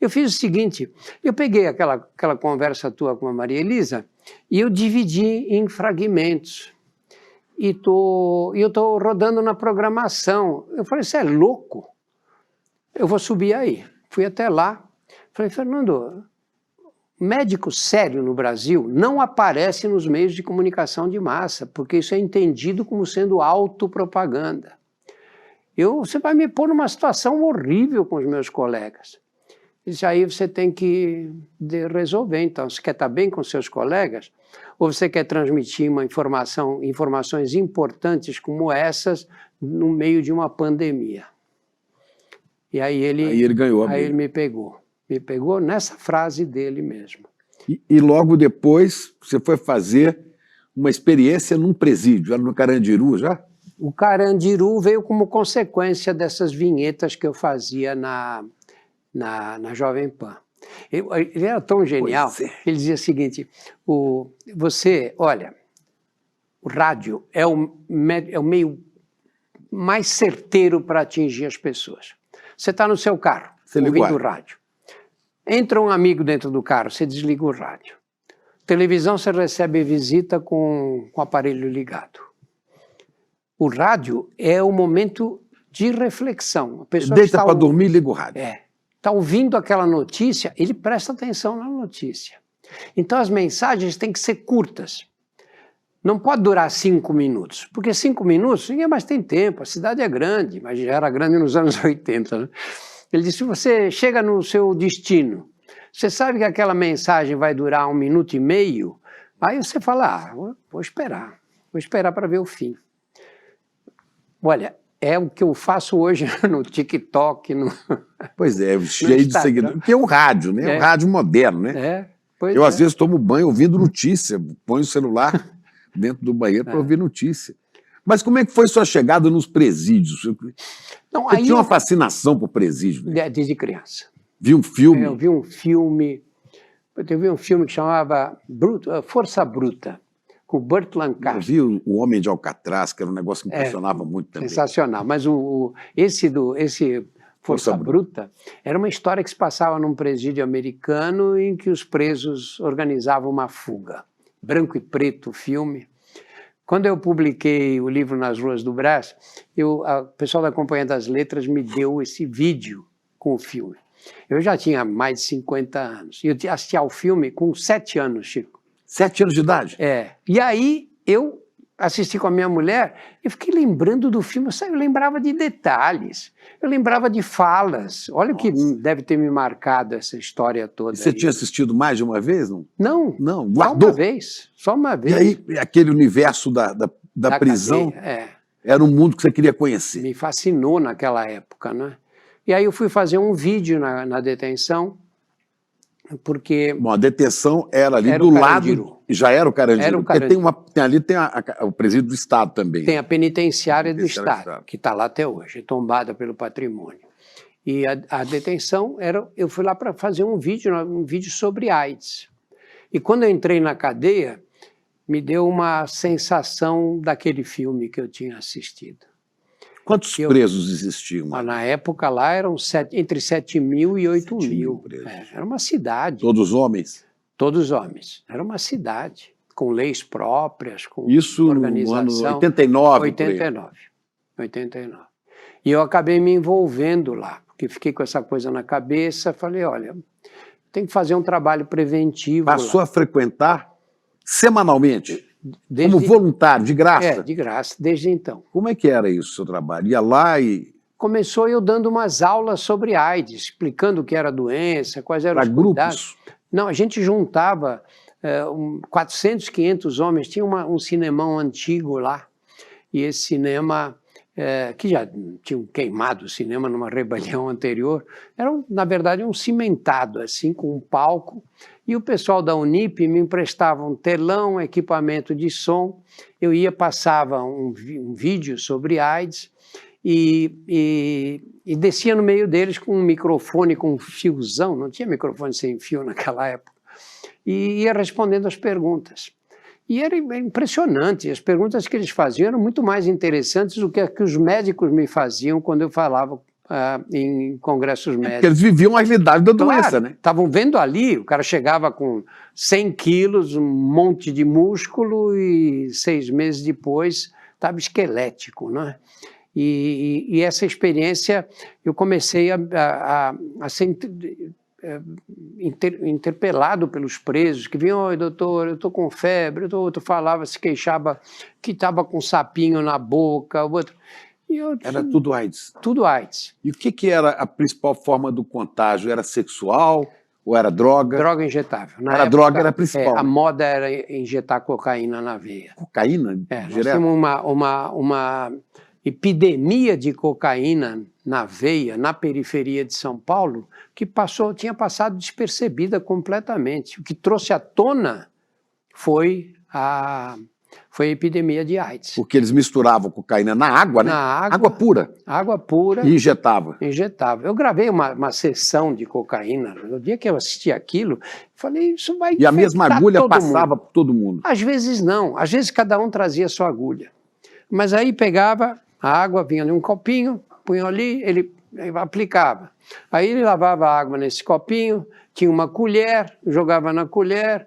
eu fiz o seguinte, eu peguei aquela conversa tua com a Maria Elisa e eu dividi em fragmentos. E eu estou rodando na programação. Eu falei, você é louco? Eu vou subir aí. Fui até lá. Falei, Fernando, médico sério no Brasil não aparece nos meios de comunicação de massa, porque isso é entendido como sendo autopropaganda. Você vai me pôr numa situação horrível com os meus colegas. Isso aí você tem que resolver. Então, você quer estar bem com seus colegas? Ou você quer transmitir informações importantes como essas no meio de uma pandemia? E aí ele ganhou. Aí ele me pegou nessa frase dele mesmo. E logo depois você foi fazer uma experiência num presídio, era no Carandiru já? O Carandiru veio como consequência dessas vinhetas que eu fazia na Jovem Pan. Ele era tão genial, ele dizia o seguinte, olha, o rádio é o meio mais certeiro para atingir as pessoas. Você está no seu carro, ouvindo o rádio. Entra um amigo dentro do carro, você desliga o rádio. Televisão, você recebe visita com o aparelho ligado. O rádio é o momento de reflexão. A pessoa deita para dormir, liga o rádio. Está ouvindo aquela notícia, ele presta atenção na notícia. Então as mensagens têm que ser curtas. Não pode durar 5 minutos, porque 5 minutos ninguém mais tem tempo, a cidade é grande, mas já era grande nos anos 80. Né? Ele disse, você chega no seu destino, você sabe que aquela mensagem vai durar 1 minuto e meio, aí você fala, vou esperar para ver o fim. Olha, é o que eu faço hoje no TikTok. Pois é, cheio de seguidores. Porque é o rádio, né? O rádio moderno, né? Eu, às vezes, tomo banho ouvindo notícia, ponho o celular dentro do banheiro para ouvir notícia. Mas como é que foi sua chegada nos presídios? Você tinha uma fascinação por presídio? Né? Desde criança. Viu um filme? Eu vi um filme que chamava Força Bruta, com o Burt Lancaster. Eu vi O Homem de Alcatraz, que era um negócio que impressionava muito também. Sensacional, mas esse Força Bruta era uma história que se passava num presídio americano em que os presos organizavam uma fuga. Branco e preto o filme. Quando eu publiquei o livro Nas Ruas do Brás, o pessoal da Companhia das Letras me deu esse vídeo com o filme. Eu já tinha mais de 50 anos. E eu assisti ao filme com 7 anos, Chico. 7 anos de idade? E aí eu assisti com a minha mulher e fiquei lembrando do filme. Eu lembrava de detalhes, eu lembrava de falas. Olha o que deve ter me marcado essa história toda. E você tinha assistido mais de uma vez? Não, guardou? Só uma vez. E aí, aquele universo da prisão era um mundo que você queria conhecer. Me fascinou naquela época, né? E aí eu fui fazer um vídeo na detenção, porque... Bom, a detenção era ali do lado, já era o Carandiru. Era o Carandiru. Porque ali tem o presídio do Estado também. Tem a penitenciária do Estado, que está lá até hoje, tombada pelo patrimônio. E a detenção eu fui lá para fazer um vídeo sobre AIDS. E quando eu entrei na cadeia, me deu uma sensação daquele filme que eu tinha assistido. Quantos presos existiam? Na época lá eram entre 7 mil e 8 mil. Era uma cidade. Todos homens? Todos homens. Era uma cidade, com leis próprias, com isso organização. Isso no ano 89? 89. E eu acabei me envolvendo lá, porque fiquei com essa coisa na cabeça, falei, olha, tem que fazer um trabalho preventivo. Passou a frequentar semanalmente? Como voluntário, de graça? De graça, desde então. Como é que era isso, o seu trabalho? Ia lá e começou eu dando umas aulas sobre AIDS, explicando o que era a doença, quais eram os cuidados. Não, a gente juntava 400, 500 homens, tinha um cinemão antigo lá, e esse cinema, que já tinham queimado o cinema numa rebelião anterior, era, na verdade, um cimentado, assim, com um palco, e o pessoal da Unip me emprestava um telão, equipamento de som, eu ia, passava um vídeo sobre AIDS, e descia no meio deles com um microfone com um fiozão, não tinha microfone sem fio naquela época, e ia respondendo as perguntas. E era impressionante, as perguntas que eles faziam eram muito mais interessantes do que os médicos me faziam quando eu falava em congressos médicos. Porque eles viviam a realidade da doença, né? Estavam vendo ali, o cara chegava com 100 quilos, um monte de músculo e 6 meses depois estava esquelético, né? E essa experiência eu comecei a ser interpelado pelos presos, que vinham: oi, doutor, eu estou com febre, outro falava, se queixava que estava com um sapinho na boca, o outro... Era tudo AIDS? Tudo AIDS. E o que era a principal forma do contágio? Era sexual ou era droga? Droga injetável. Era droga, era a principal. A moda era injetar cocaína na veia. Cocaína? Nós tínhamos uma epidemia de cocaína na veia, na periferia de São Paulo, que tinha passado despercebida completamente. O que trouxe à tona foi a epidemia de AIDS. Porque eles misturavam cocaína na água, né? Água pura. Água pura. E injetava. Injetava. Eu gravei uma sessão de cocaína. No dia que eu assisti aquilo, falei, isso vai E a mesma agulha passava por todo mundo? Às vezes não. Às vezes cada um trazia a sua agulha. Mas aí pegava a água, vinha em um copinho, punha ali, ele aplicava. Aí ele lavava a água nesse copinho, tinha uma colher, jogava na colher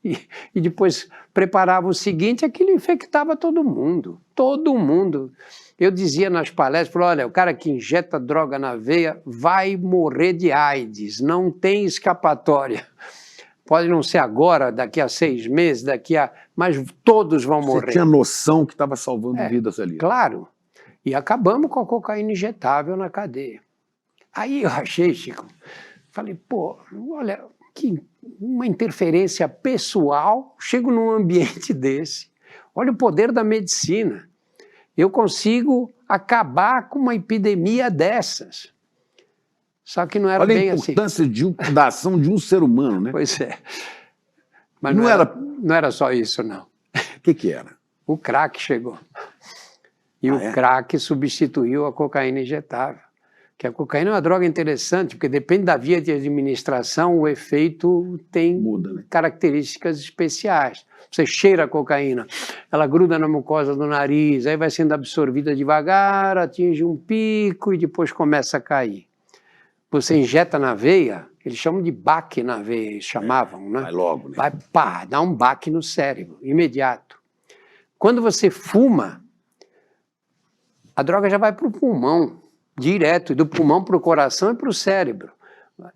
e depois preparava o seguinte, aquilo infectava todo mundo, todo mundo. Eu dizia nas palestras, olha, o cara que injeta droga na veia vai morrer de AIDS, não tem escapatória. Pode não ser agora, daqui a 6 meses, mas todos vão morrer. Você tinha noção que estava salvando vidas ali. Claro. E acabamos com a cocaína injetável na cadeia. Aí eu achei, Chico, falei, pô, olha, que uma interferência pessoal, chego num ambiente desse, olha o poder da medicina. Eu consigo acabar com uma epidemia dessas. Só que não era bem assim. Olha a importância da ação de um ser humano, né? Pois é. Mas não era só isso, não. O que era? O crack chegou. E o crack substituiu a cocaína injetável. Que a cocaína é uma droga interessante, porque depende da via de administração, o efeito tem características especiais. Você cheira a cocaína, ela gruda na mucosa do nariz, aí vai sendo absorvida devagar, atinge um pico e depois começa a cair. Você injeta na veia, eles chamam de baque na veia, eles chamavam, né? Vai logo, né? Vai, pá, dá um baque no cérebro, imediato. Quando você fuma, a droga já vai para o pulmão, direto, e do pulmão para o coração e para o cérebro.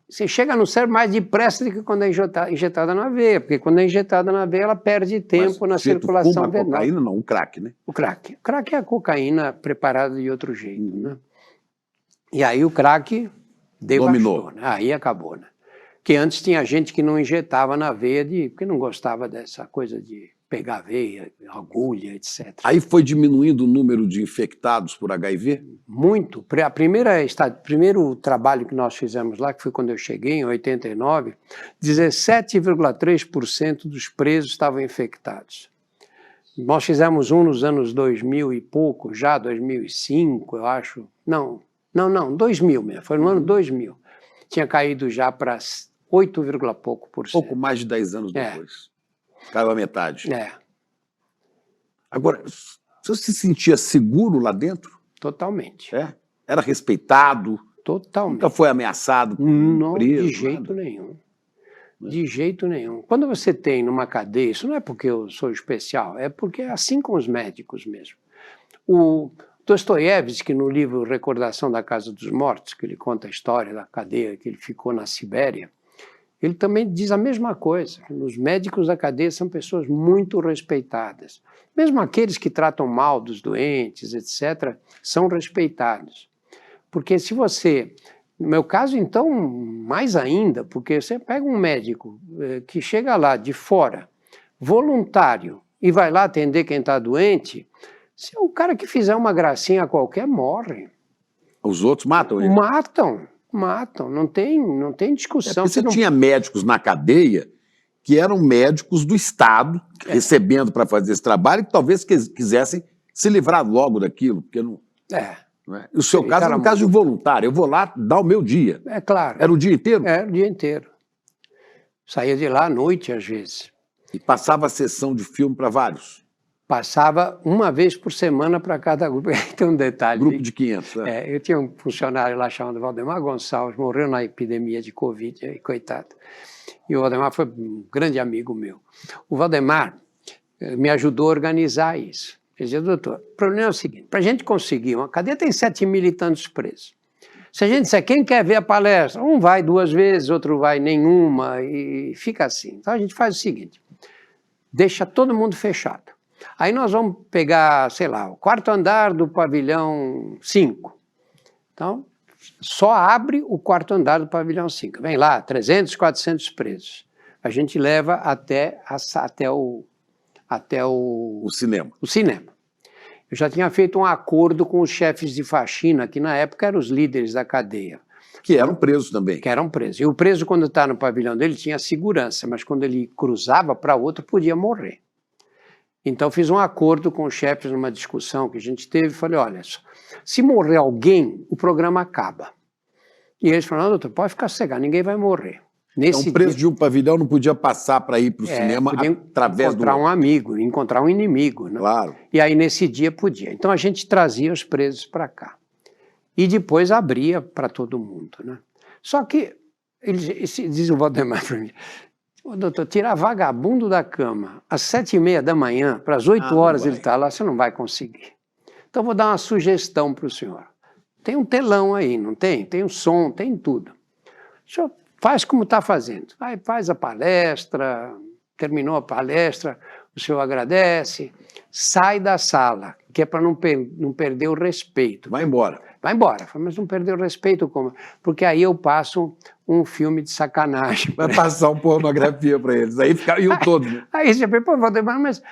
Você chega no cérebro mais depressa do que quando é injetada na veia, porque quando é injetada na veia ela perde tempo na circulação venosa. A cocaína não, o crack, né? O crack. O crack é a cocaína preparada de outro jeito, né? E aí o crack devastou, né? Aí acabou, né? Que antes tinha gente que não injetava na veia porque não gostava dessa coisa de pegar veia, agulha, etc. Aí foi diminuindo o número de infectados por HIV? Muito. O primeiro trabalho que nós fizemos lá, que foi quando eu cheguei, em 89, 17,3% dos presos estavam infectados. Nós fizemos um nos anos 2000 e pouco, já 2005, eu acho. Não, 2000 mesmo, foi no ano 2000. Tinha caído já para 8, pouco por cento. Pouco mais de 10 anos depois. Caiu a metade. Agora, você se sentia seguro lá dentro? Totalmente. Era respeitado? Totalmente. Nunca foi ameaçado? Não, preso, de jeito nenhum. De jeito nenhum. Quando você tem numa cadeia, isso não é porque eu sou especial, é porque é assim com os médicos mesmo. O Dostoiévski, no livro Recordação da Casa dos Mortos, que ele conta a história da cadeia que ele ficou na Sibéria, ele também diz a mesma coisa. Os médicos da cadeia são pessoas muito respeitadas. Mesmo aqueles que tratam mal dos doentes, etc., são respeitados. Porque se você, no meu caso então, mais ainda, porque você pega um médico que chega lá de fora, voluntário, e vai lá atender quem está doente, se o cara que fizer uma gracinha qualquer morre. Os outros matam ele? Matam, não tem discussão. Você tinha médicos na cadeia que eram médicos do Estado, recebendo para fazer esse trabalho, e que talvez quisessem se livrar logo daquilo, porque não... Não é? O seu caso era um caso de voluntário, eu vou lá dar o meu dia. É claro. Era o dia inteiro? Era o dia inteiro. Saía de lá à noite, às vezes. E passava a sessão de filme para vários? Passava uma vez por semana para cada grupo. Tem um detalhe. Grupo de 500, né? Eu tinha um funcionário lá chamado Valdemar Gonçalves, morreu na epidemia de Covid, coitado. E o Valdemar foi um grande amigo meu. O Valdemar me ajudou a organizar isso. Ele dizia, doutor, o problema é o seguinte, para a gente conseguir, uma cadeia tem 7.000 e tantos presos. Se a gente disser, quem quer ver a palestra? Um vai 2 vezes, outro vai nenhuma, e fica assim. Então a gente faz o seguinte, deixa todo mundo fechado. Aí nós vamos pegar, sei lá, o 4º andar do pavilhão 5. Então, só abre o 4º andar do pavilhão 5. Vem lá, 300, 400 presos. A gente leva até o cinema. O cinema. Eu já tinha feito um acordo com os chefes de faxina, que na época eram os líderes da cadeia. Que eram presos também. Que eram presos. E o preso, quando está no pavilhão dele, tinha segurança, mas quando ele cruzava para outro, podia morrer. Então, fiz um acordo com os chefes numa discussão que a gente teve, falei, olha, se morrer alguém, o programa acaba. E eles falaram, doutor, pode ficar sossegado, ninguém vai morrer. Então, preso de um pavilhão não podia passar para ir para o cinema através do... encontrar um amigo, encontrar um inimigo. Né? Claro. E aí, nesse dia, podia. Então, a gente trazia os presos para cá. E depois abria para todo mundo. Né? Só que, diz o Valdemar para mim, doutor, tirar vagabundo da cama às 7h30 da manhã, para as 8 horas ele está lá, você não vai conseguir. Então, vou dar uma sugestão para o senhor. Tem um telão aí, não tem? Tem um som, tem tudo. O senhor faz como está fazendo. Faz a palestra, terminou a palestra, o senhor agradece, sai da sala, que é para não perder o respeito. Vai embora. Vai embora. Mas não perder o respeito como? Porque aí eu passo um filme de sacanagem. Vai passar uma pornografia para eles. Aí ficariam todos. Né? Aí você pensa, pô, Valdemar, mas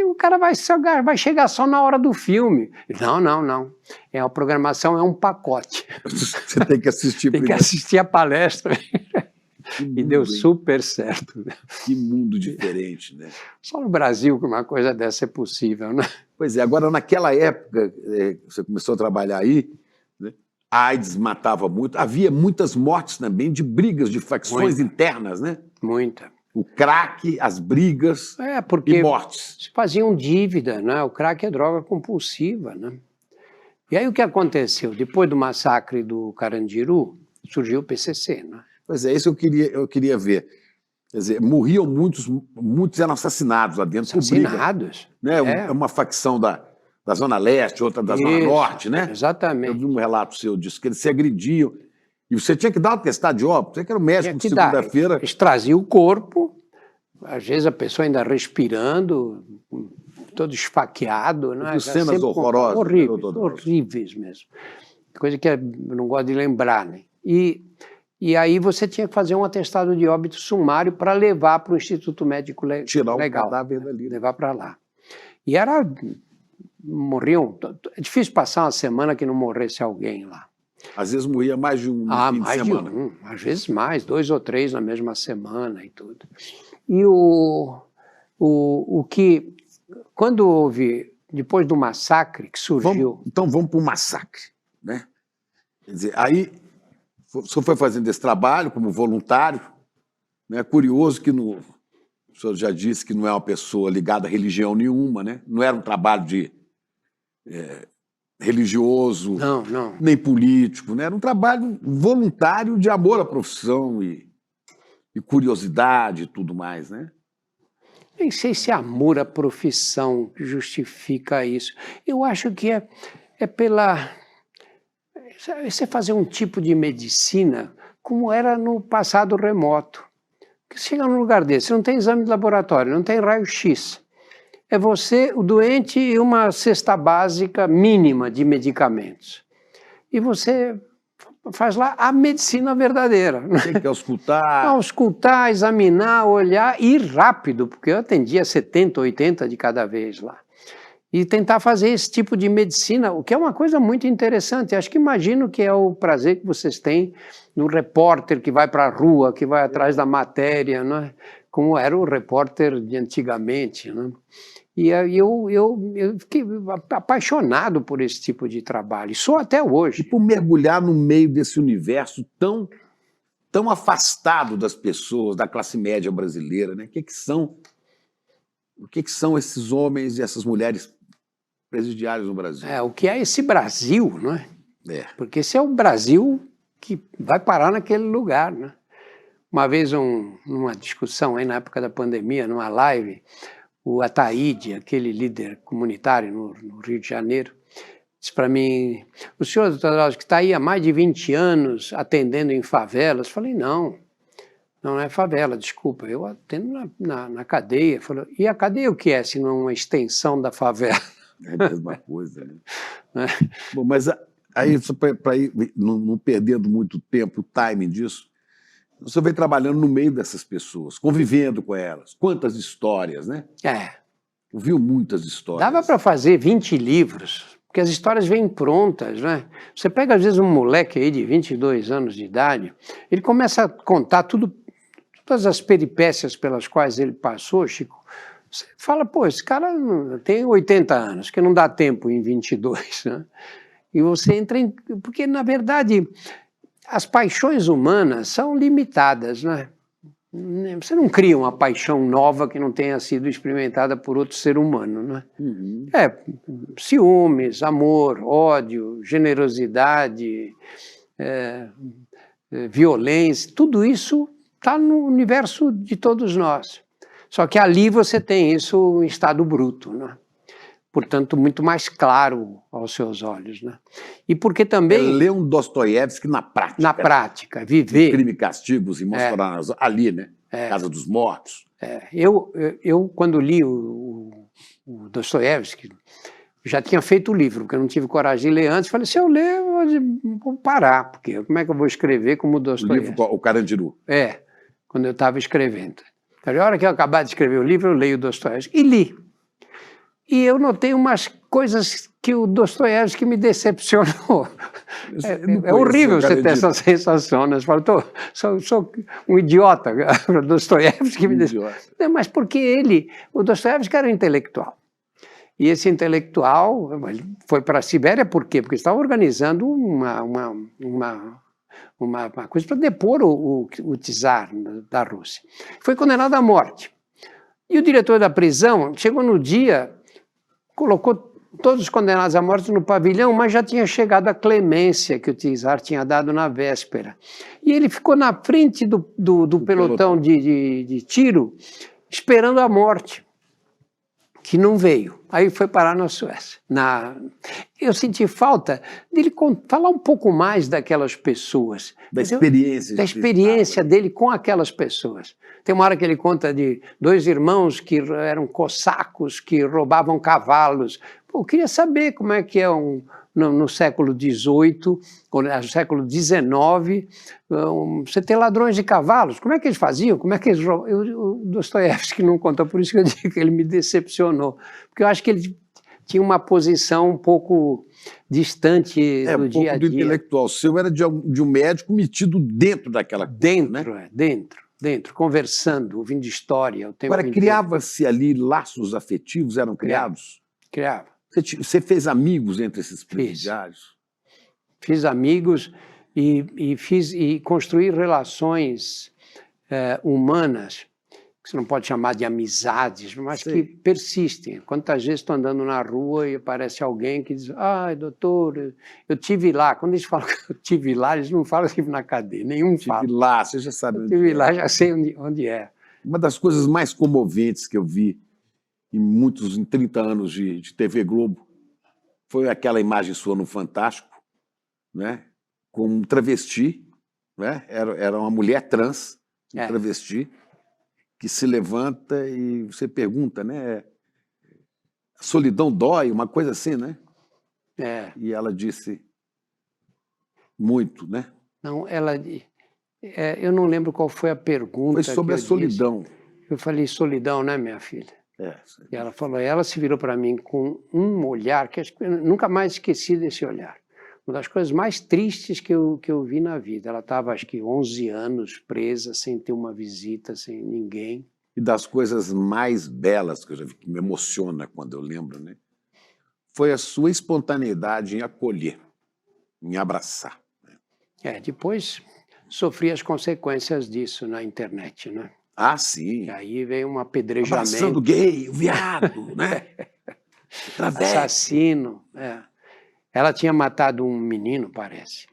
o cara vai chegar só na hora do filme. Não. A programação é um pacote. Você tem que assistir primeiro. Tem que assistir a palestra. E deu super certo. Que mundo diferente, né? Só no Brasil que uma coisa dessa é possível, né? Pois é, agora naquela época, você começou a trabalhar aí, né? A AIDS matava muito, havia muitas mortes também de brigas, de facções internas, né? Muita. O crack, as brigas e mortes. Se faziam dívida, né? O crack é droga compulsiva, né? E aí o que aconteceu? Depois do massacre do Carandiru, surgiu o PCC, né? Pois é, isso eu queria ver. Quer dizer, morriam muitos eram assassinados lá dentro. Assassinados? Briga, né? É uma facção da Zona Leste, outra da Zona Norte, né? Exatamente. Eu vi um relato seu disso, que eles se agrediam. E você tinha que dar um atestado de óbito. Você que era o médico de segunda-feira. Eles traziam o corpo, às vezes a pessoa ainda respirando, todo esfaqueado. Né? As cenas horrorosas. Horríveis mesmo. Coisa que eu não gosto de lembrar, né? E aí você tinha que fazer um atestado de óbito sumário para levar para o Instituto Médico Legal. Tirar o cadáver dali. Levar para lá. E morriam... É difícil passar uma semana que não morresse alguém lá. Às vezes morria mais de um fim de semana. Às vezes mais, 2 ou 3 na mesma semana e tudo. E o que... Quando houve, depois do massacre que surgiu... Então vamos para o massacre, né? Quer dizer, aí... O senhor foi fazendo esse trabalho como voluntário, né? Curioso que o senhor já disse que não é uma pessoa ligada a religião nenhuma, né? Não era um trabalho religioso, não. Nem político, né? Era um trabalho voluntário de amor à profissão e curiosidade e tudo mais, né? Nem sei se é amor à profissão que justifica isso. Eu acho que é pela... Você fazer um tipo de medicina como era no passado remoto. Você chega num lugar desse, não tem exame de laboratório, não tem raio-x. É você, o doente e uma cesta básica mínima de medicamentos. e você faz lá a medicina verdadeira. Tem que auscultar. Auscultar, examinar, olhar e ir rápido, porque eu atendia 70, 80 de cada vez lá. E tentar fazer esse tipo de medicina, o que é uma coisa muito interessante. Acho que imagino que é o prazer que vocês têm no repórter que vai para a rua, que vai atrás da matéria, né? Como era o repórter de antigamente, né? E eu fiquei apaixonado por esse tipo de trabalho, e sou até hoje. E por mergulhar no meio desse universo tão afastado das pessoas, da classe média brasileira, né? O que são esses homens e essas mulheres presidiários no Brasil? O que é esse Brasil, não é? Porque esse é o Brasil que vai parar naquele lugar, né? Uma vez, numa discussão aí na época da pandemia, numa live, o Ataíde, aquele líder comunitário no Rio de Janeiro, disse para mim: o senhor, doutor Drauzio, que está aí há mais de 20 anos atendendo em favelas. Falei: não é favela, desculpa, eu atendo na cadeia. Falei: e a cadeia o que é, se não é uma extensão da favela? É a mesma coisa, né? Bom, mas aí, para ir não perdendo muito tempo, o timing disso, você vem trabalhando no meio dessas pessoas, convivendo com elas. Quantas histórias, né? Ouviu muitas histórias. Dava para fazer 20 livros, porque as histórias vêm prontas, né? Você pega, às vezes, um moleque aí de 22 anos de idade, ele começa a contar todas as peripécias pelas quais ele passou, Chico. Você fala: pô, esse cara tem 80 anos, que não dá tempo em 22, né? E você entra em... Porque, na verdade, as paixões humanas são limitadas, né? Você não cria uma paixão nova que não tenha sido experimentada por outro ser humano, né? Ciúmes, amor, ódio, generosidade, violência, tudo isso está no universo de todos nós. Só que ali você tem isso em estado bruto, né? Portanto, muito mais claro aos seus olhos, né? E porque também... ler um Dostoiévski na prática. Na prática, viver. Crime e Castigo, os Irmãos Karamazov, ali, né? Casa dos Mortos. Eu, quando li o Dostoiévski, já tinha feito o livro, porque eu não tive coragem de ler antes. Falei: se eu ler, eu vou parar, porque como é que eu vou escrever como o Dostoiévski? O livro, o Carandiru. Quando eu estava escrevendo. A hora que eu acabar de escrever o livro, eu leio o Dostoiévski. E li. E eu notei umas coisas que o Dostoiévski me decepcionou. É horrível você ter essa sensação, né? Você fala: sou um idiota. O Dostoiévski me decepcionou. Mas porque o Dostoiévski era um intelectual. E esse intelectual foi para a Sibéria por quê? Porque estava organizando uma coisa para depor o czar da Rússia. Foi condenado à morte. E o diretor da prisão chegou no dia, colocou todos os condenados à morte no pavilhão, mas já tinha chegado a clemência que o czar tinha dado na véspera. E ele ficou na frente do pelotão de tiro, esperando a morte, que não veio. Aí foi parar na Suécia. Eu senti falta dele falar um pouco mais daquelas pessoas. Da experiência dele com aquelas pessoas. Tem uma hora que ele conta de 2 irmãos que eram cossacos, que roubavam cavalos. Pô, eu queria saber como é que é no século XVIII, ou no século XIX, você tem ladrões de cavalos. Como é que eles faziam? Como é que eles roubavam? O Dostoiévski não conta, por isso que eu digo que ele me decepcionou. Porque eu acho que ele tinha uma posição um pouco distante do dia a dia. Do intelectual. O seu era de um médico metido dentro daquela coisa, Dentro, conversando, ouvindo história. Agora, criava-se ali laços afetivos, eram criados? Criava. Você fez amigos entre esses presidiários? Fiz amigos e construí relações humanas, que você não pode chamar de amizades, mas que persistem. Quantas vezes estou andando na rua e aparece alguém que diz: ai, doutor, eu tive lá. Quando eles falam que eu tive lá, eles não falam que estive na cadeia, nenhum fala. Tive lá, você já sabe onde tive lá, já sei onde é. Uma das coisas mais comoventes que eu vi em 30 anos de TV Globo, foi aquela imagem sua no Fantástico, né, com um travesti, né, era uma mulher trans, travesti, que se levanta e você pergunta, né, a solidão dói, uma coisa assim, né? E ela disse: Muito, né? Não, eu não lembro qual foi a pergunta. Foi sobre a solidão. Eu falei solidão, né, minha filha? É. E ela se virou para mim com um olhar que eu nunca mais esqueci desse olhar. Uma das coisas mais tristes que eu vi na vida. Ela estava, acho que, 11 anos presa, sem ter uma visita, sem ninguém. E das coisas mais belas que eu já vi, que me emociona quando eu lembro, né? Foi a sua espontaneidade em acolher, em abraçar. Depois sofri as consequências disso na internet, né? Ah, sim. E aí veio um apedrejamento. Abraçando o gay, o viado, né? Assassino. Ela tinha matado um menino, parece.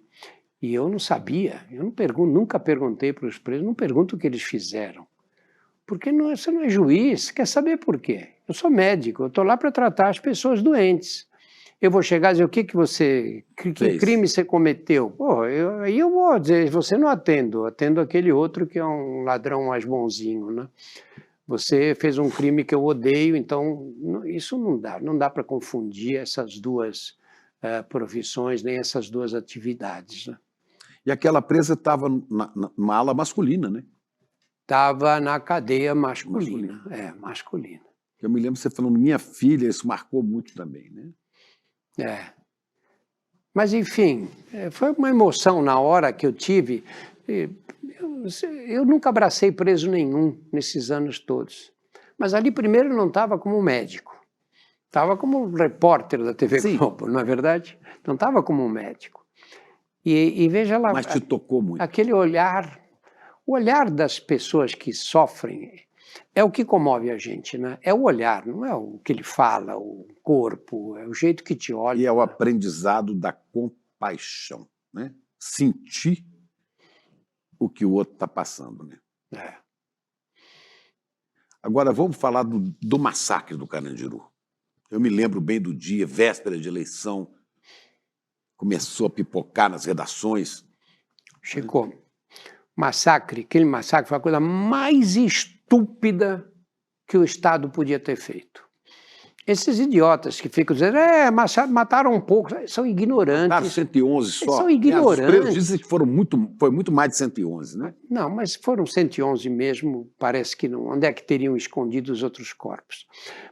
E eu não sabia. Eu nunca perguntei para os presos, não pergunto o que eles fizeram. Porque você não é juiz, quer saber por quê? Eu sou médico, eu estou lá para tratar as pessoas doentes. Eu vou chegar e dizer, que crime você cometeu? Pô, aí eu vou dizer, você não atendo aquele outro que é um ladrão mais bonzinho, né? Você fez um crime que eu odeio, então isso não dá para confundir essas duas profissões, nem essas duas atividades, né? E aquela presa estava numa ala masculina, né? Estava na cadeia masculina. Masculina. Eu me lembro você falando, minha filha, isso marcou muito também, né? Mas, enfim, foi uma emoção na hora que eu tive. Eu nunca abracei preso nenhum nesses anos todos. Mas ali, primeiro, não estava como médico. Estava como repórter da TV Globo, não é verdade? Não estava como médico. E veja lá... Mas te tocou muito. Aquele olhar... O olhar das pessoas que sofrem é o que comove a gente, né? É o olhar, não é o que ele fala, o corpo, é o jeito que te olha. E é o aprendizado da compaixão, né? Sentir o que o outro está passando, né? Agora, vamos falar do massacre do Carandiru. Eu me lembro bem do dia, véspera de eleição, começou a pipocar nas redações. Chico, aquele massacre foi a coisa mais estúpida que o Estado podia ter feito. Esses idiotas que ficam dizendo, mataram um pouco, são ignorantes. Mataram 111 só. São ignorantes. Os presos dizem que foi muito mais de 111, né? Não, mas foram 111 mesmo, parece que não. Onde é que teriam escondido os outros corpos?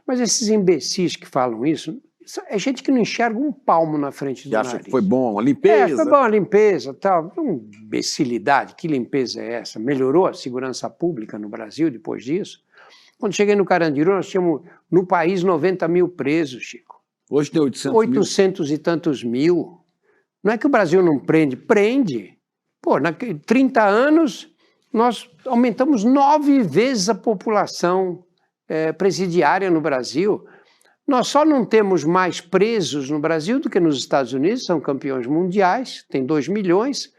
Mas esses imbecis que falam isso, é gente que não enxerga um palmo na frente do nariz. Acha que foi bom a limpeza? Foi bom a limpeza, tal. Imbecilidade, que limpeza é essa? Melhorou a segurança pública no Brasil depois disso? Quando cheguei no Carandiru, nós tínhamos no país 90 mil presos, Chico. Hoje tem 800 e tantos mil. Não é que o Brasil não prende, prende. Pô, 30 anos, nós aumentamos 9 vezes a população presidiária no Brasil. Nós só não temos mais presos no Brasil do que nos Estados Unidos, são campeões mundiais, tem 2 milhões,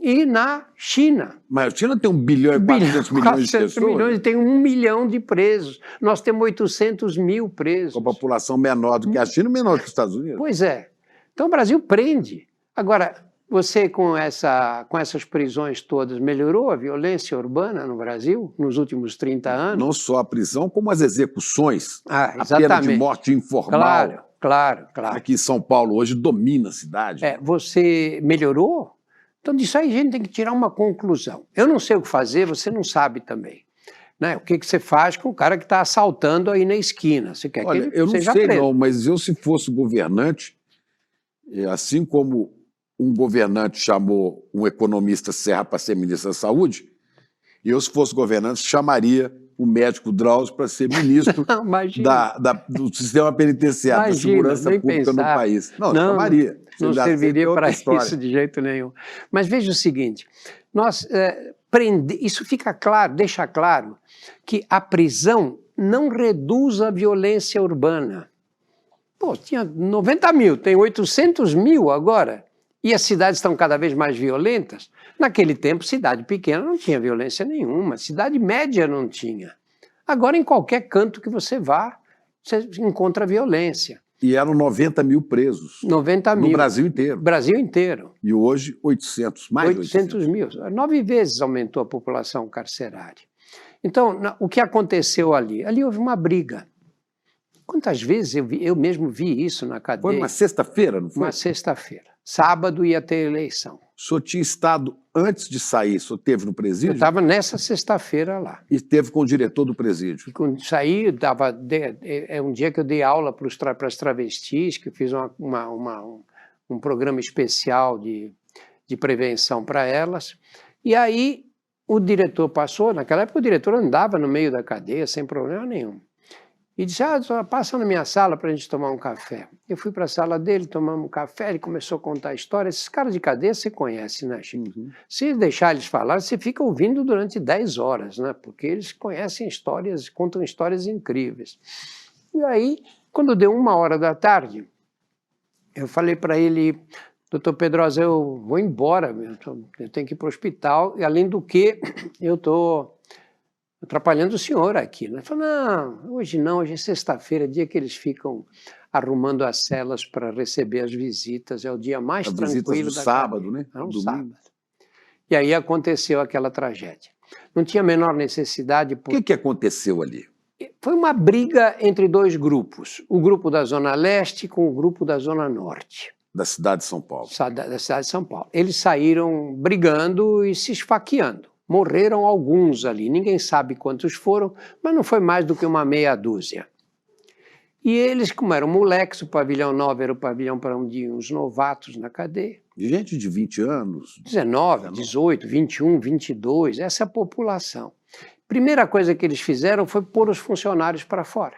e na China. Mas a China tem 1 bilhão e 400 milhões de pessoas. Milhões, e tem 1 milhão de presos. Nós temos 800 mil presos. Com a população menor do que a China, menor do que os Estados Unidos. Pois é. Então o Brasil prende. Agora, você com essas prisões todas, melhorou a violência urbana no Brasil nos últimos 30 anos? Não só a prisão, como as execuções. Exatamente. A pena de morte informal. Claro. Aqui em São Paulo hoje domina a cidade. Você melhorou? Então disso aí a gente tem que tirar uma conclusão. Eu não sei o que fazer, você não sabe também. Né? O que você faz com o cara que está assaltando aí na esquina? Você quer que ele eu não seja sei preso? não, mas eu se fosse governante, assim como um governante chamou um economista Serra para ser ministro da Saúde, eu, se fosse governante, chamaria o médico Drauzio para ser ministro do sistema penitenciário, da segurança pública no país. Não, chamaria. Não serviria para isso de jeito nenhum. Mas veja o seguinte, isso fica claro, deixa claro que a prisão não reduz a violência urbana. Pô, tinha 90 mil, tem 800 mil agora. E as cidades estão cada vez mais violentas. Naquele tempo, cidade pequena não tinha violência nenhuma, cidade média não tinha. Agora, em qualquer canto que você vá, você encontra violência. E eram 90 mil presos. 90 mil. No Brasil inteiro. Brasil inteiro. E hoje, 800, mais 800 mil. 9 vezes aumentou a população carcerária. Então, o que aconteceu ali? Ali houve uma briga. Quantas vezes eu mesmo vi isso na cadeia? Foi uma sexta-feira, não foi? Uma sexta-feira. sábado ia ter eleição. O senhor tinha estado, antes de sair, o senhor esteve no Eu presídio? estava nessa sexta-feira lá. E esteve com o diretor do presídio? E quando saí, é um dia que eu dei aula para as travestis, que eu fiz um programa especial de prevenção para elas. E aí o diretor passou, naquela época o diretor andava no meio da cadeia sem problema nenhum. E disse, só passa na minha sala para a gente tomar um café. Eu fui para a sala dele, tomamos um café, ele começou a contar a história. Esses caras de cadeia você conhece, né, Chico? Uhum. Se deixar eles falar, você fica ouvindo durante 10 horas, né? Porque eles conhecem histórias, contam histórias incríveis. E aí, quando deu 1h da tarde, eu falei para ele, doutor Pedrosa, eu vou embora, eu tenho que ir para o hospital, e além do que, eu estou atrapalhando o senhor aqui. Ele falou, não, hoje é sexta-feira, dia que eles ficam arrumando as celas para receber as visitas, é o dia mais As tranquilo visitas do sábado, né? Era um Domingo. sábado. E aí aconteceu aquela tragédia. Não tinha a menor necessidade... O que aconteceu ali? Foi uma briga entre dois grupos, o grupo da Zona Leste com o grupo da Zona Norte. Da cidade de São Paulo. Da cidade de São Paulo. Eles saíram brigando e se esfaqueando. Morreram alguns ali, ninguém sabe quantos foram, mas não foi mais do que uma meia dúzia. E eles, como eram moleques, o pavilhão 9 era o pavilhão para uns novatos na cadeia. Gente de 20 anos. 19, 18, 21, 22, essa é a população. Primeira coisa que eles fizeram foi pôr os funcionários para fora.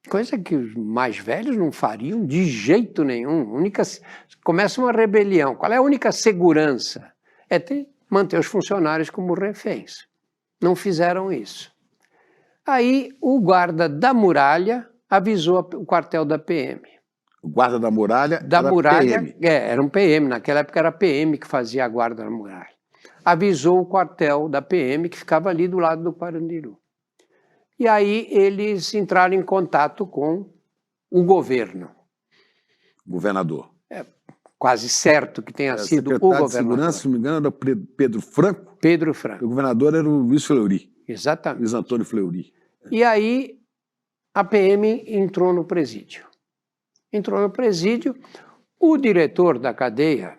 Coisa que os mais velhos não fariam de jeito nenhum. Começa uma rebelião. Qual é a única segurança? É manter os funcionários como reféns. Não fizeram isso. Aí o guarda da muralha avisou o quartel da PM. O guarda da muralha PM. Era um PM, naquela época era PM que fazia a guarda da muralha. Avisou o quartel da PM que ficava ali do lado do Carandiru. E aí eles entraram em contato com o governo. Governador. Quase certo que tenha sido o governador. De Segurança, se não me engano, era Pedro Franco. Pedro Franco. O governador era o Luiz Fleury. Exatamente. Luiz Antônio Fleury. E aí a PM entrou no presídio. Entrou no presídio, o diretor da cadeia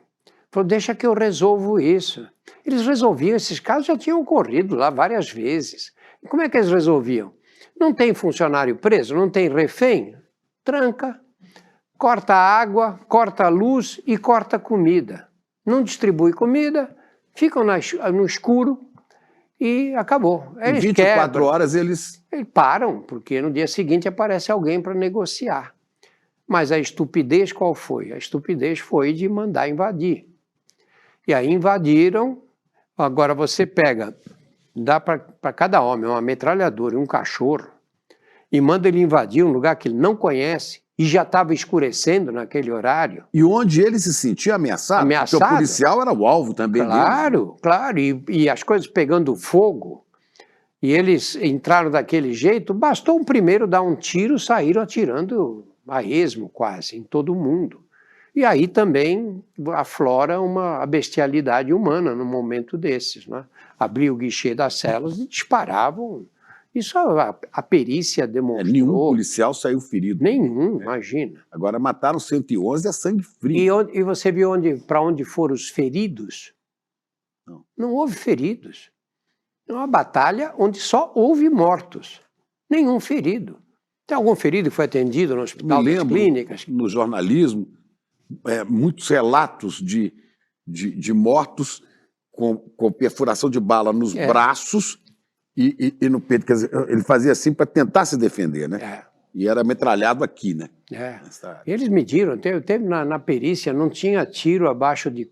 falou, deixa que eu resolvo isso. Eles resolviam, esses casos já tinham ocorrido lá várias vezes. E como é que eles resolviam? Não tem funcionário preso, não tem refém? Tranca, corta a água, corta a luz e corta a comida. Não distribui comida, ficam no escuro e acabou. Em 24 horas eles param, porque no dia seguinte aparece alguém para negociar. Mas a estupidez qual foi? A estupidez foi de mandar invadir. E aí invadiram, agora você pega, dá para cada homem uma metralhadora e um cachorro, e manda ele invadir um lugar que ele não conhece, e já estava escurecendo naquele horário. E onde ele se sentia ameaçado? Ameaçado. Porque o policial era o alvo também Claro, deles. claro, e as coisas pegando fogo, e eles entraram daquele jeito, bastou um primeiro dar um tiro, saíram atirando a esmo quase, em todo mundo. E aí também aflora a bestialidade humana num momento desses, né? Abriu o guichê das celas e disparavam. Isso a perícia demonstrou. Nenhum policial saiu ferido. Nenhum, imagina. Agora mataram 111 a sangue frio. E você viu para onde foram os feridos? Não houve feridos. É uma batalha onde só houve mortos. Nenhum ferido. Tem algum ferido que foi atendido no hospital das clínicas? No jornalismo, muitos relatos de mortos com perfuração de bala nos braços e no peito. Quer dizer, ele fazia assim para tentar se defender, né? E era metralhado aqui, né? Eles mediram, teve na perícia, não tinha tiro abaixo de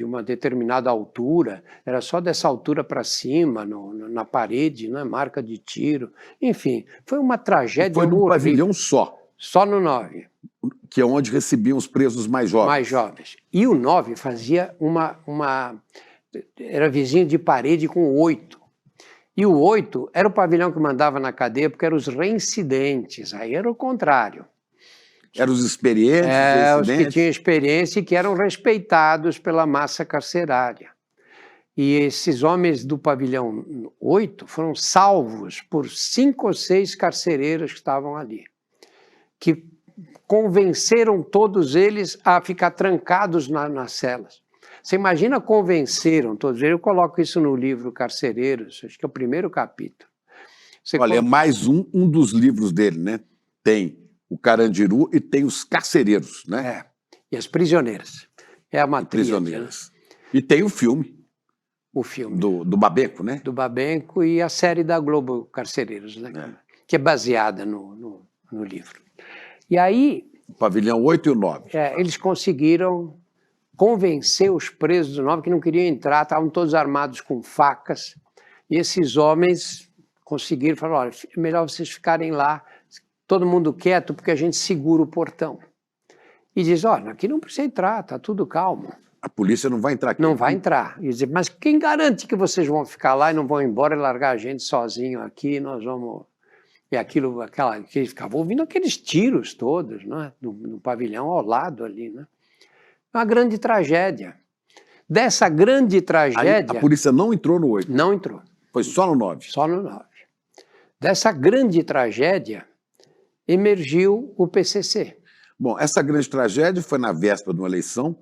uma determinada altura, era só dessa altura para cima, na parede, né, marca de tiro. Enfim, foi uma tragédia. Foi num pavilhão só. Só no 9. Que é onde recebiam os presos mais jovens. Mais jovens. E o 9 fazia era vizinho de parede com o 8. E o 8 era o pavilhão que mandava na cadeia, porque eram os reincidentes, aí era o contrário. Eram os experientes, os que tinham experiência e que eram respeitados pela massa carcerária. E esses homens do pavilhão 8 foram salvos por 5 ou 6 carcereiros que estavam ali, que convenceram todos eles a ficar trancados nas celas. Você imagina convenceram todos eles? Eu coloco isso no livro Carcereiros, acho que é o primeiro capítulo. Olha, é mais um dos livros dele, né? Tem o Carandiru e tem os Carcereiros, né? É, e as Prisioneiras. É a matriz. Prisioneiras. E tem o filme. O filme. Do Babenco, né? Do Babenco e a série da Globo Carcereiros, né? Que é baseada no livro. E aí... O Pavilhão 8 e o 9. Eles conseguiram convencer os presos do 9 que não queriam entrar, estavam todos armados com facas, e esses homens conseguiram falar, olha, é melhor vocês ficarem lá, todo mundo quieto, porque a gente segura o portão. E diz, olha, aqui não precisa entrar, está tudo calmo. A polícia não vai entrar aqui. Não vai entrar. E dizer, mas quem garante que vocês vão ficar lá e não vão embora e largar a gente sozinho aqui, nós vamos... E aquilo, que ficava ouvindo aqueles tiros todos, né, no pavilhão ao lado ali, né? Uma grande tragédia. Dessa grande tragédia... Aí a polícia não entrou no 8? Não entrou. Foi só no 9? Só no 9. Dessa grande tragédia emergiu o PCC. Bom, essa grande tragédia foi na véspera de uma eleição,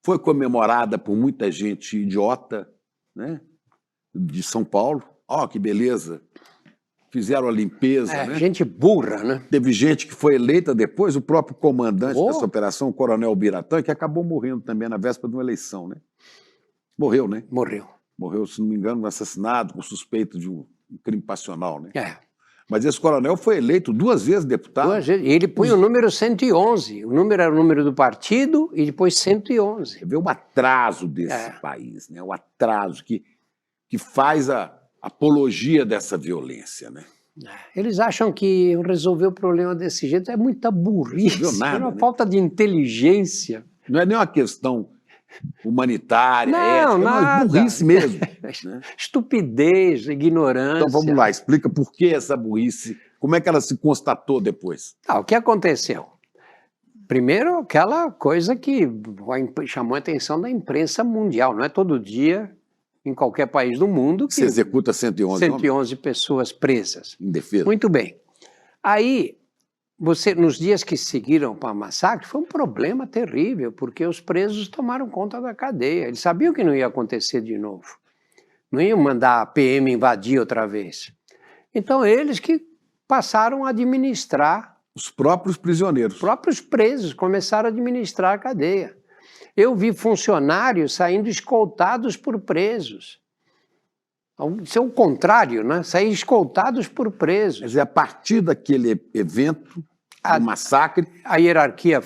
foi comemorada por muita gente idiota, né, de São Paulo. Ó, que beleza! Fizeram a limpeza, né? Gente burra, né? Teve gente que foi eleita depois, o próprio comandante dessa operação, o coronel Biratã, que acabou morrendo também na véspera de uma eleição, né? Morreu, né? Morreu. Morreu, se não me engano, assassinado com suspeito de um crime passional, né? Mas esse coronel foi eleito 2 vezes deputado. 2 vezes. E ele põe o número 111. O número era o número do partido e depois 111. Você vê o atraso desse país, né? O atraso que faz a apologia dessa violência, né? Eles acham que resolver o problema desse jeito é muita burrice, não nada, é uma né? falta de inteligência. Não é nem uma questão humanitária, não, ética, nada. É burrice mesmo. Né? Estupidez, ignorância. Então vamos lá, explica por que essa burrice, como é que ela se constatou depois? O que aconteceu? Primeiro, aquela coisa que chamou a atenção da imprensa mundial, não é todo dia... em qualquer país do mundo, que se executa 111 pessoas presas. Indefesas. Muito bem. Aí, nos dias que seguiram para o massacre, foi um problema terrível, porque os presos tomaram conta da cadeia. Eles sabiam que não ia acontecer de novo. Não iam mandar a PM invadir outra vez. Então, eles que passaram a administrar... Os próprios prisioneiros. Os próprios presos começaram a administrar a cadeia. Eu vi funcionários saindo escoltados por presos. Isso é o contrário, né? Sair escoltados por presos. Quer dizer, a partir daquele evento, do massacre... A hierarquia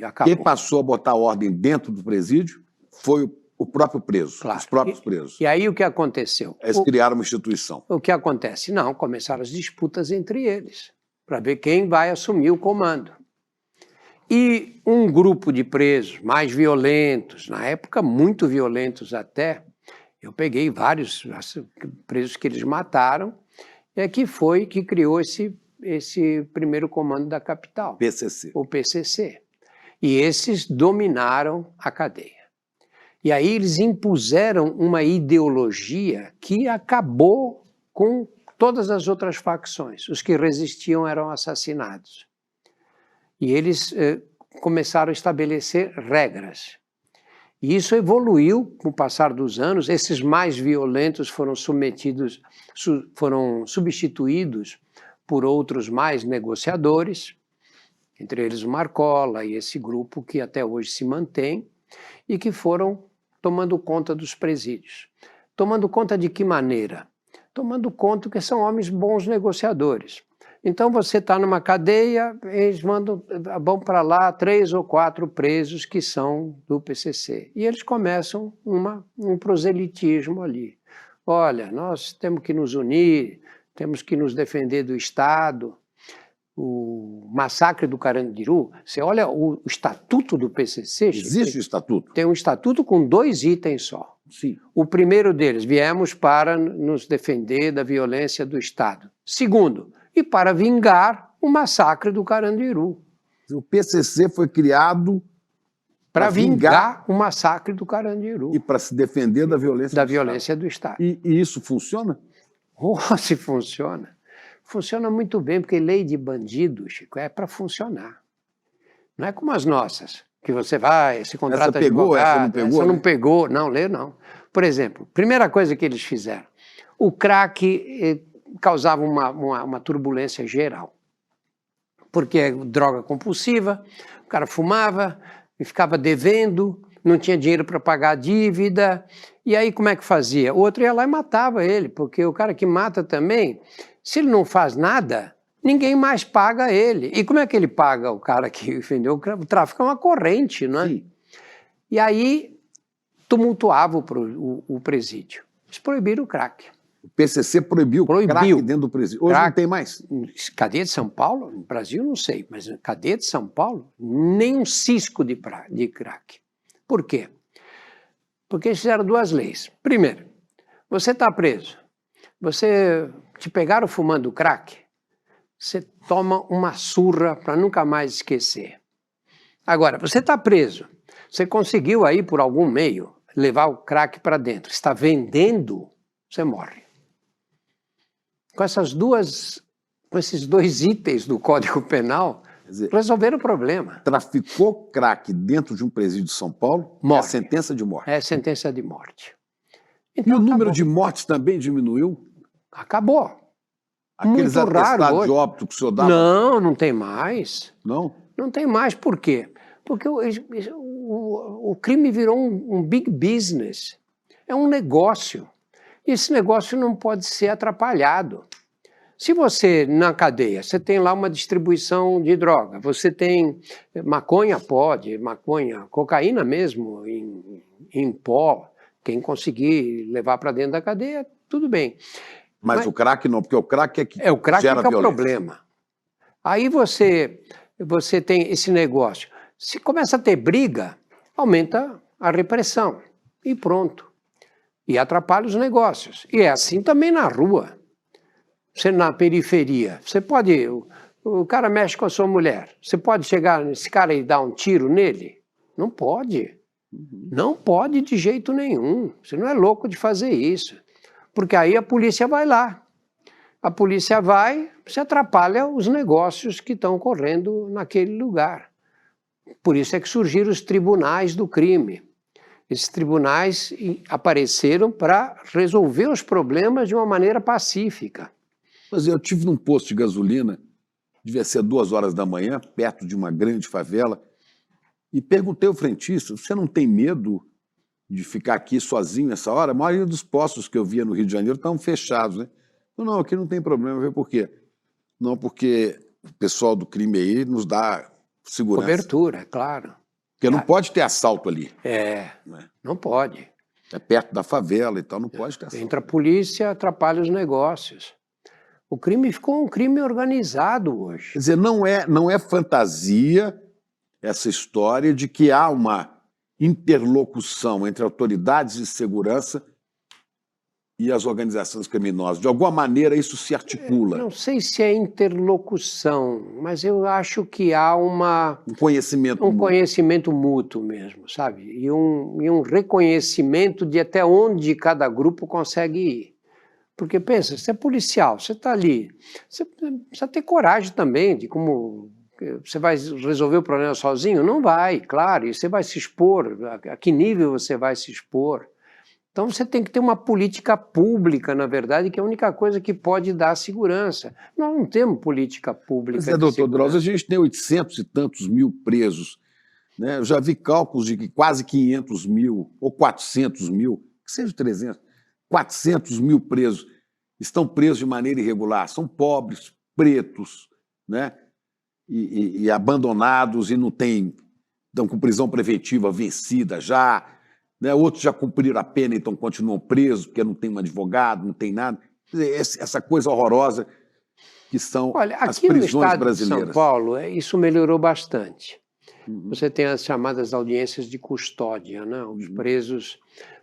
acabou. Quem passou a botar ordem dentro do presídio foi o próprio preso, claro. Os próprios presos. E aí o que aconteceu? Eles criaram uma instituição. O que acontece? Não, começaram as disputas entre eles, para ver quem vai assumir o comando. E um grupo de presos mais violentos, na época muito violentos até, eu peguei vários presos que eles mataram, que criou esse primeiro comando da capital. PCC. O PCC. E esses dominaram a cadeia. E aí eles impuseram uma ideologia que acabou com todas as outras facções. Os que resistiam eram assassinados. E eles começaram a estabelecer regras. E isso evoluiu com o passar dos anos. Esses mais violentos foram substituídos por outros mais negociadores, entre eles o Marcola e esse grupo que até hoje se mantém, e que foram tomando conta dos presídios. Tomando conta de que maneira? Tomando conta que são homens bons negociadores. Então você está numa cadeia, eles vão para lá 3 ou 4 presos que são do PCC. E eles começam um proselitismo ali. Olha, nós temos que nos unir, temos que nos defender do Estado. O massacre do Carandiru, você olha o estatuto do PCC... Existe o estatuto? Tem um estatuto com 2 itens só. Sim. O primeiro deles, viemos para nos defender da violência do Estado. Segundo, e para vingar o massacre do Carandiru. O PCC foi criado para vingar o massacre do Carandiru. E para se defender da violência do Estado. E isso funciona? Se funciona. Funciona muito bem, porque lei de bandido, Chico, é para funcionar. Não é como as nossas, que você vai, se contrata Essa pegou, advogado, essa não pegou? essa não pegou. Não, lê não. Por exemplo, primeira coisa que eles fizeram, o crack causava uma turbulência geral. Porque é droga compulsiva, o cara fumava e ficava devendo, não tinha dinheiro para pagar a dívida, e aí como é que fazia? O outro ia lá e matava ele, porque o cara que mata também, se ele não faz nada, ninguém mais paga ele. E como é que ele paga o cara que vendeu? O tráfico é uma corrente, não é? Sim. E aí tumultuava o presídio. Eles proibiram o crack. O PCC proibiu o crack dentro do presídio. Hoje não tem mais. Cadeia de São Paulo, no Brasil não sei, mas na cadeia de São Paulo, nem um cisco de crack. Por quê? Porque eles fizeram duas leis. Primeiro, você está preso, você te pegaram fumando crack, você toma uma surra para nunca mais esquecer. Agora, você está preso, você conseguiu aí por algum meio levar o crack para dentro, está vendendo, você morre. Com esses dois itens do Código Penal, dizer, resolveram o problema. Traficou crack dentro de um presídio de São Paulo, morre. É sentença de morte. É sentença de morte. Então, e o número de mortes também diminuiu? Acabou. Aqueles muito raro atestados hoje. de óbito que o senhor dava? Não, não tem mais. Não? Não tem mais. Por quê? Porque o crime virou um big business. É um negócio. E esse negócio não pode ser atrapalhado. Se você, na cadeia, você tem lá uma distribuição de droga, você tem maconha, cocaína mesmo, em pó, quem conseguir levar para dentro da cadeia, tudo bem. Mas o crack não, porque o crack é que o crack gera é que é o violência. problema. Aí você tem esse negócio. Se começa a ter briga, aumenta a repressão e pronto. E atrapalha os negócios. E é assim também na rua. Você na periferia, você pode... O cara mexe com a sua mulher. Você pode chegar nesse cara e dar um tiro nele? Não pode. Não pode de jeito nenhum. Você não é louco de fazer isso. Porque aí a polícia vai lá. A polícia vai, você atrapalha os negócios que estão ocorrendo naquele lugar. Por isso é que surgiram os tribunais do crime. Esses tribunais apareceram para resolver os problemas de uma maneira pacífica. Mas eu tive num posto de gasolina, devia ser 2 horas da manhã, perto de uma grande favela, e perguntei ao frentista, você não tem medo de ficar aqui sozinho nessa hora? A maioria dos postos que eu via no Rio de Janeiro estavam fechados, né? Não, aqui não tem problema. Por quê? Não, porque o pessoal do crime aí nos dá segurança. Cobertura, claro. Porque não pode ter assalto ali. Não pode. É perto da favela e tal, não pode ter assalto. Entra a polícia, atrapalha os negócios. O crime ficou um crime organizado hoje. Quer dizer, não é fantasia essa história de que há uma interlocução entre autoridades de segurança e as organizações criminosas. De alguma maneira isso se articula. Não sei se é interlocução, mas eu acho que há um conhecimento mútuo mesmo, sabe? E um reconhecimento de até onde cada grupo consegue ir. Porque pensa, você é policial, você está ali, você precisa ter coragem também de como... Você vai resolver o problema sozinho? Não vai, claro, e você vai se expor, a que nível você vai se expor? Então você tem que ter uma política pública, na verdade, que é a única coisa que pode dar segurança. Nós não temos política pública. Mas, doutor Drauzio, a gente tem 800 e tantos mil presos, né? Eu já vi cálculos de que quase 500 mil, ou 400 mil, que seja 300, 400 mil presos estão presos de maneira irregular. São pobres, pretos, né? E abandonados e não estão com prisão preventiva vencida já, né? Outros já cumpriram a pena e então continuam presos porque não tem um advogado, não tem nada. Quer dizer, essa coisa horrorosa que são as prisões brasileiras. Aqui no estado de São Paulo, isso melhorou bastante. Você tem as chamadas audiências de custódia, né? Os presos,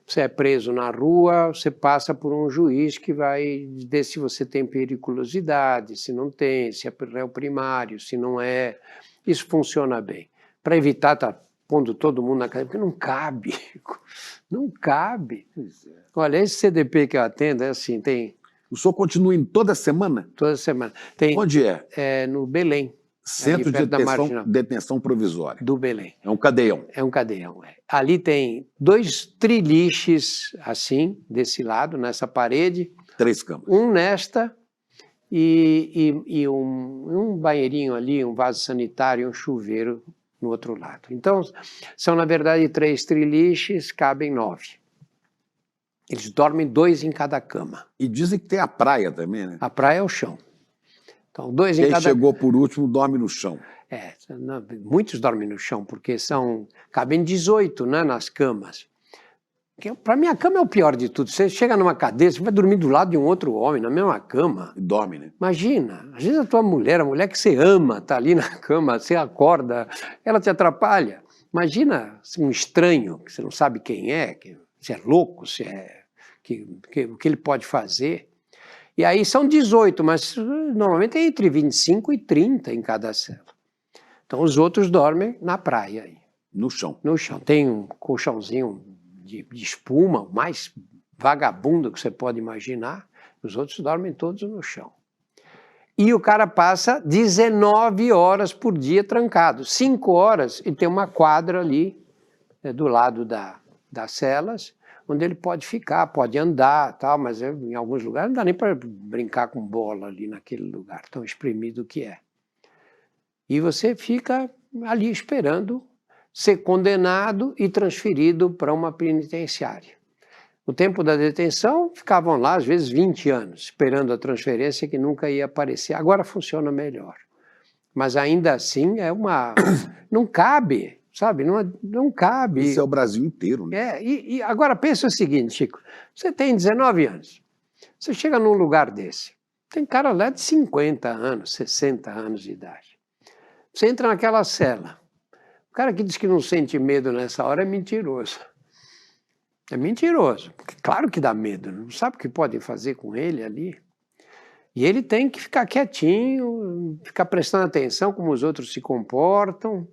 você é preso na rua, você passa por um juiz que vai ver se você tem periculosidade, se não tem, se é réu primário, se não é. Isso funciona bem. Para evitar estar pondo todo mundo na cadeia, porque não cabe. Não cabe. Olha, esse CDP que eu atendo é assim, tem... O senhor continua indo toda semana? Toda semana. Onde é? É no Belém. Centro de detenção provisória. Do Belém. É um cadeião. É um cadeião. Ali tem 2 triliches, assim, desse lado, nessa parede. 3 camas. Um nesta e um banheirinho ali, um vaso sanitário e um chuveiro no outro lado. Então, são, na verdade, 3 triliches, cabem 9. Eles dormem 2 em cada cama. E dizem que tem a praia também, né? A praia é o chão. Então, 2 em cada... Quem chegou por último dorme no chão. Muitos dormem no chão, porque cabem 18, né, nas camas. Para mim, a cama é o pior de tudo. Você chega numa cadeia, você vai dormir do lado de um outro homem, na mesma cama. E dorme, né? Imagina, às vezes a mulher que você ama, está ali na cama, você acorda, ela te atrapalha. Imagina um estranho, que você não sabe quem é, se é louco, o que ele pode fazer. E aí são 18, mas normalmente é entre 25 e 30 em cada cela. Então os outros dormem na praia. Aí. No chão. No chão. Tem um colchãozinho de espuma, o mais vagabundo que você pode imaginar. Os outros dormem todos no chão. E o cara passa 19 horas por dia trancado. 5 horas e tem uma quadra ali do lado das celas, onde ele pode ficar, pode andar, tal, mas em alguns lugares não dá nem para brincar com bola ali naquele lugar, tão espremido que é. E você fica ali esperando ser condenado e transferido para uma penitenciária. No tempo da detenção, ficavam lá, às vezes, 20 anos, esperando a transferência que nunca ia aparecer. Agora funciona melhor. Mas ainda assim, não cabe. Sabe, não cabe. Isso é o Brasil inteiro, né? E agora pensa o seguinte, Chico, você tem 19 anos, você chega num lugar desse, tem cara lá de 50 anos, 60 anos de idade. Você entra naquela cela, o cara que diz que não sente medo nessa hora é mentiroso. É mentiroso, porque claro que dá medo, não sabe o que podem fazer com ele ali. E ele tem que ficar quietinho, ficar prestando atenção como os outros se comportam.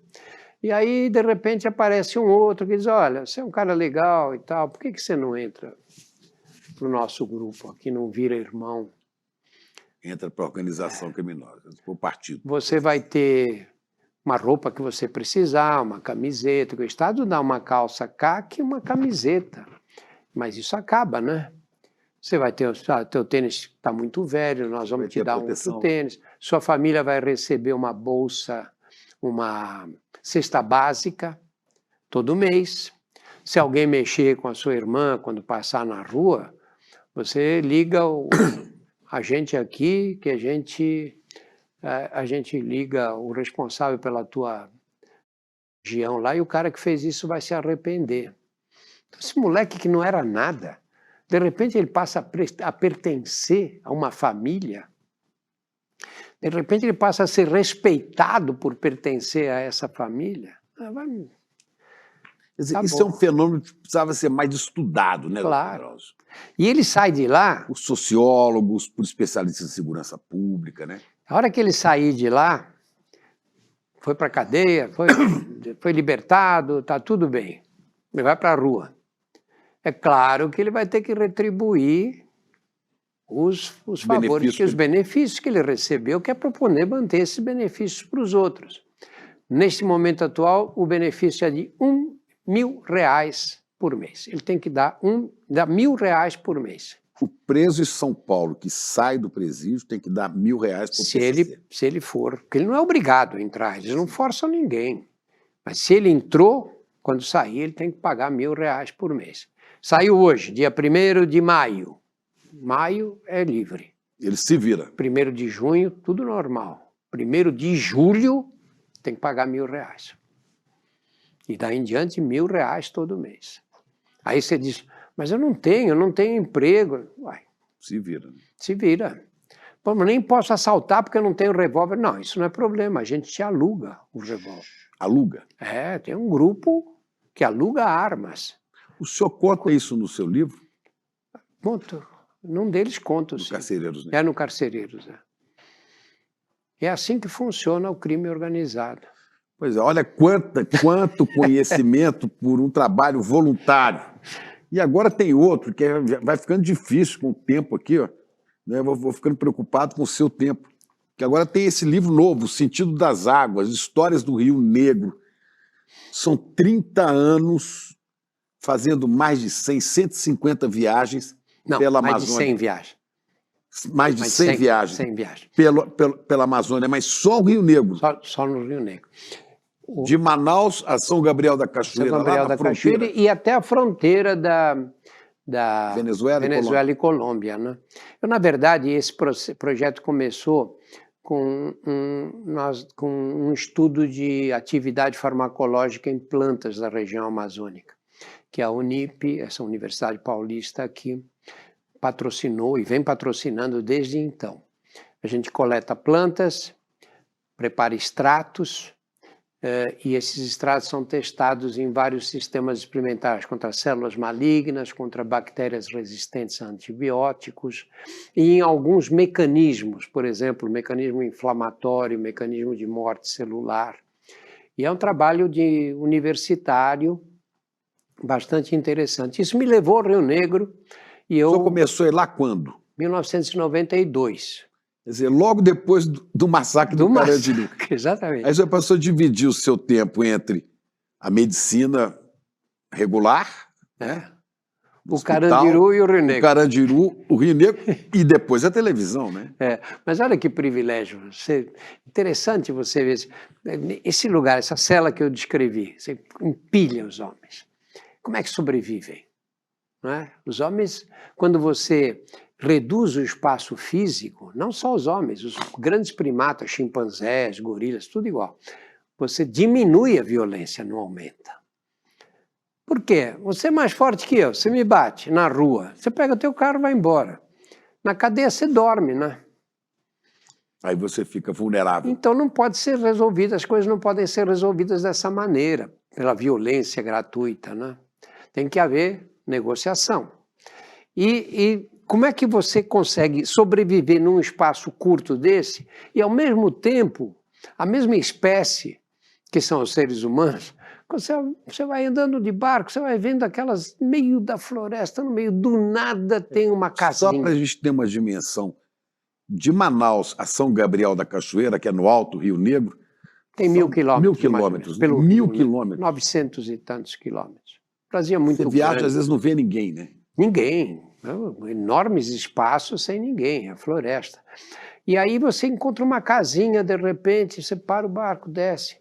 E aí, de repente, aparece um outro que diz, olha, você é um cara legal e tal, por que você não entra para o nosso grupo aqui, não vira irmão? Entra para a organização criminosa, para o partido. Você vai ter uma roupa que você precisar, uma camiseta, que o Estado dá uma calça caque e uma camiseta. Mas isso acaba, né? Você vai ter o teu tênis está muito velho, nós vamos te dar um outro tênis. Sua família vai receber uma bolsa, uma cesta básica todo mês. Se alguém mexer com a sua irmã quando passar na rua, você liga a gente aqui, que a gente liga o responsável pela tua região lá e o cara que fez isso vai se arrepender. Então, esse moleque que não era nada, de repente ele passa a pertencer a uma família. De repente ele passa a ser respeitado por pertencer a essa família. Isso é um fenômeno que precisava ser mais estudado, né? Claro. E ele sai de lá... Os sociólogos, os especialistas em segurança pública, né? A hora que ele sair de lá, foi para a cadeia, foi libertado, está tudo bem. Ele vai para a rua. É claro que ele vai ter que retribuir os favores, os benefícios que ele recebeu, que é para poder manter esses benefícios para os outros. Neste momento atual, o benefício é de R$1.000 por mês. Ele tem que dar R$1.000 por mês. O preso em São Paulo que sai do presídio tem que dar R$1.000 por PCC. Se ele for, porque ele não é obrigado a entrar, eles não forçam ninguém. Mas se ele entrou, quando sair, ele tem que pagar R$1.000 por mês. Saiu hoje, dia 1º de maio. Maio é livre. Ele se vira. 1º de junho, tudo normal. 1º de julho, tem que pagar R$1.000. E daí em diante, R$1.000 todo mês. Aí você diz, mas eu não tenho emprego. Uai, se vira. Se vira. Pô, mas nem posso assaltar porque eu não tenho revólver. Não, isso não é problema, a gente te aluga o revólver. Aluga? É, tem um grupo que aluga armas. O senhor conta isso no seu livro? Conto. Num deles conto, sim. No Carcereiros, né? É, no Carcereiros, é. É assim que funciona o crime organizado. Pois é, olha quanto conhecimento por um trabalho voluntário. E agora tem outro, que vai ficando difícil com o tempo aqui, ó. Né? Vou ficando preocupado com o seu tempo. que agora tem esse livro novo, O Sentido das Águas, Histórias do Rio Negro. São 30 anos fazendo mais de 100, 150 viagens pela Amazônia. Mais de 100 viagens. Mais de 100 viagens. 100 viagens. Pela Amazônia, mas só o Rio Negro. Só no Rio Negro. De Manaus a São Gabriel da Cachoeira. São Gabriel da Cachoeira e até a fronteira da Venezuela e Colômbia. Né? Na verdade, esse projeto começou com um estudo de atividade farmacológica em plantas da região amazônica, que a Unip, essa Universidade Paulista aqui, patrocinou e vem patrocinando desde então. A gente coleta plantas, prepara extratos, e esses extratos são testados em vários sistemas experimentais, contra células malignas, contra bactérias resistentes a antibióticos, e em alguns mecanismos, por exemplo, mecanismo inflamatório, mecanismo de morte celular. E é um trabalho universitário bastante interessante. Isso me levou ao Rio Negro e eu... O senhor começou a ir lá quando? 1992. Quer dizer, logo depois do massacre do Carandiru. Exatamente. Aí você passou a dividir o seu tempo entre a medicina regular, né? O Carandiru e o Rio Negro. O Carandiru, o Rio Negro e depois a televisão, né? Mas olha que privilégio. Interessante você ver esse lugar, essa cela que eu descrevi. Você empilha os homens. Como é que sobrevivem? Não é? Os homens, quando você reduz o espaço físico, não só os homens, os grandes primatas, chimpanzés, gorilas, tudo igual. Você diminui a violência, não aumenta. Por quê? Você é mais forte que eu, você me bate na rua, você pega o teu carro e vai embora. Na cadeia você dorme, né? Aí você fica vulnerável. Então não pode ser resolvido, as coisas não podem ser resolvidas dessa maneira, pela violência gratuita, né? Tem que haver negociação. E como é que você consegue sobreviver num espaço curto desse e, ao mesmo tempo, a mesma espécie, que são os seres humanos, você vai andando de barco, você vai vendo aquelas, no meio da floresta, no meio do nada tem uma casinha. Só para a gente ter uma dimensão, de Manaus a São Gabriel da Cachoeira, que é no Alto Rio Negro, tem 1.000 quilômetros. 1.000 quilômetros. Pelo 1.000 quilômetros. 900 e tantos quilômetros. O Brasil é muito grande. Você viaja, às vezes não vê ninguém, né? Ninguém. Enormes espaços sem ninguém, a floresta. E aí você encontra uma casinha, de repente, você para o barco, desce.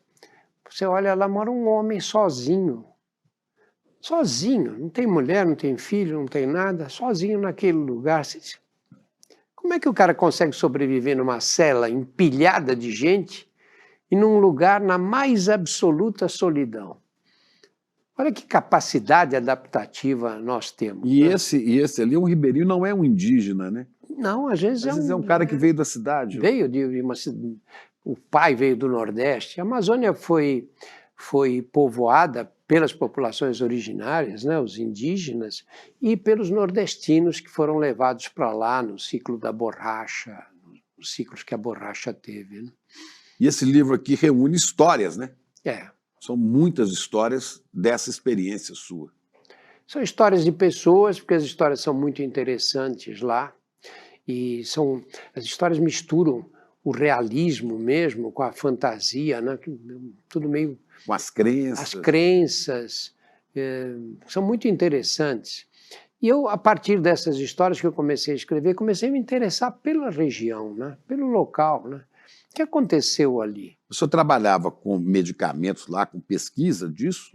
Você olha lá, mora um homem sozinho. Sozinho, não tem mulher, não tem filho, não tem nada, sozinho naquele lugar. Como é que o cara consegue sobreviver numa cela empilhada de gente e num lugar na mais absoluta solidão? Olha que capacidade adaptativa nós temos. E, né? esse ali, um ribeirinho, não é um indígena, né? Não, às vezes é um cara que veio da cidade. Veio de uma cidade. O pai veio do Nordeste. A Amazônia foi povoada pelas populações originárias, né, os indígenas, e pelos nordestinos que foram levados para lá no ciclo da borracha, nos ciclos que a borracha teve. Né? E esse livro aqui reúne histórias, né? São muitas histórias dessa experiência sua. São histórias de pessoas, porque as histórias são muito interessantes lá, e as histórias misturam o realismo mesmo com a fantasia, né? Tudo meio... Com as crenças. As crenças são muito interessantes. E eu, a partir dessas histórias que eu comecei a escrever, comecei a me interessar pela região, né? Pelo local, né? O que aconteceu ali? O senhor trabalhava com medicamentos lá, com pesquisa disso,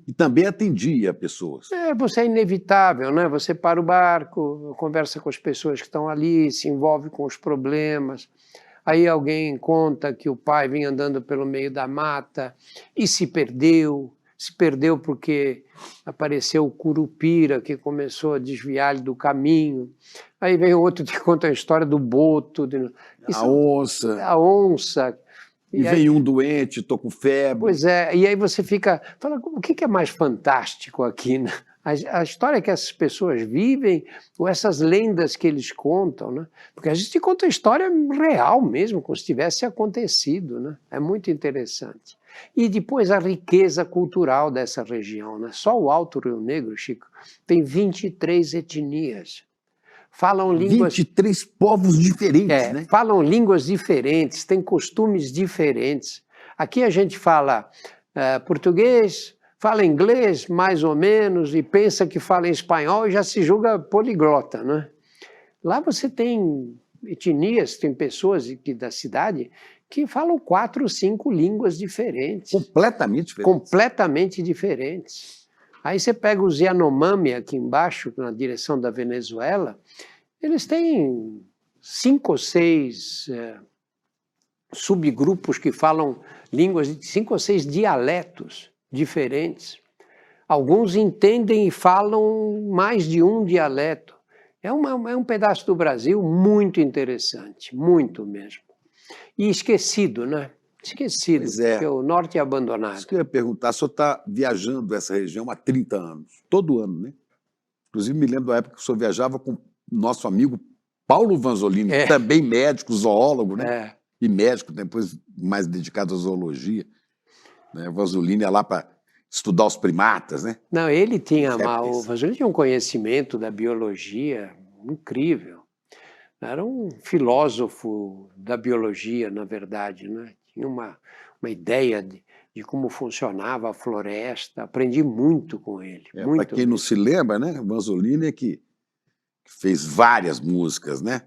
e também atendia pessoas. Você é inevitável, né? Você para o barco, conversa com as pessoas que estão ali, se envolve com os problemas. Aí alguém conta que o pai vinha andando pelo meio da mata e se perdeu porque apareceu o curupira que começou a desviar-lhe do caminho. Aí vem outro que conta a história do boto. A onça. A onça. E vem um doente, estou com febre. Pois é, e aí você fala, o que é mais fantástico aqui, né? A história que essas pessoas vivem, ou essas lendas que eles contam, né? Porque a gente conta a história real mesmo, como se tivesse acontecido, né? É muito interessante. E depois a riqueza cultural dessa região, né? Só o Alto Rio Negro, Chico, tem 23 etnias. falam línguas... 23 povos diferentes, né? Falam línguas diferentes, têm costumes diferentes. Aqui a gente fala português, fala inglês, mais ou menos, e pensa que fala em espanhol e já se julga poliglota, né? Lá você tem etnias, tem pessoas da cidade que falam 4 ou 5 línguas diferentes. Completamente diferentes. Completamente diferentes. Aí você pega os Yanomami aqui embaixo, na direção da Venezuela, eles têm 5 ou 6 subgrupos que falam línguas, 5 ou 6 dialetos diferentes. Alguns entendem e falam mais de um dialeto. É um pedaço do Brasil muito interessante, muito mesmo. E esquecido, né? Esquecido, porque o norte é abandonado. Isso que eu ia perguntar, o senhor está viajando essa região há 30 anos, todo ano, né? Inclusive, me lembro da época que o senhor viajava com o nosso amigo Paulo Vanzolini, também médico, zoólogo, né? E médico, depois mais dedicado à zoologia. Né? O Vanzolini ia lá para estudar os primatas, né? Não, ele tinha, o Vanzolini tinha um conhecimento da biologia incrível. Era um filósofo da biologia, na verdade, né? Tinha uma ideia de como funcionava a floresta. Aprendi muito com ele. Para quem não se lembra, né? O Vanzolini é que fez várias músicas, né?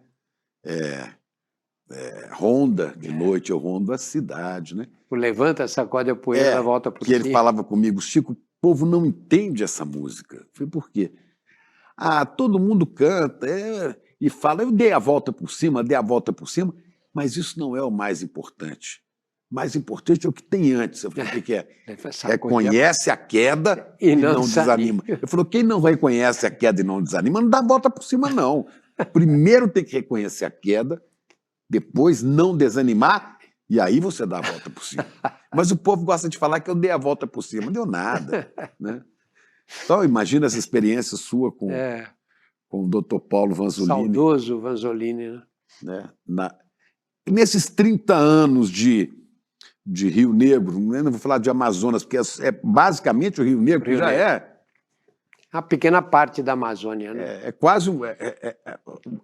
Ronda de noite, eu rondo a cidade, né? O Levanta, Sacode a Poeira, Volta por Cima. Que ele falava comigo, Chico, o povo não entende essa música. Eu falei, por quê? Todo mundo canta e fala, eu dei a volta por cima, mas isso não é o mais importante. O mais importante é o que tem antes. Eu falei, o que é? Reconhece a queda e não desanima. Ele falou, quem não reconhece a queda e não desanima, não dá a volta por cima, não. Primeiro tem que reconhecer a queda, depois não desanimar, e aí você dá a volta por cima. Mas o povo gosta de falar que eu dei a volta por cima. Não deu nada, né? Então, imagina essa experiência sua com o Dr. Paulo Vanzolini. Saudoso Vanzolini, né? Nesses 30 anos de Rio Negro, não vou falar de Amazonas, porque é basicamente o Rio Negro, que já é uma pequena parte da Amazônia, né? É quase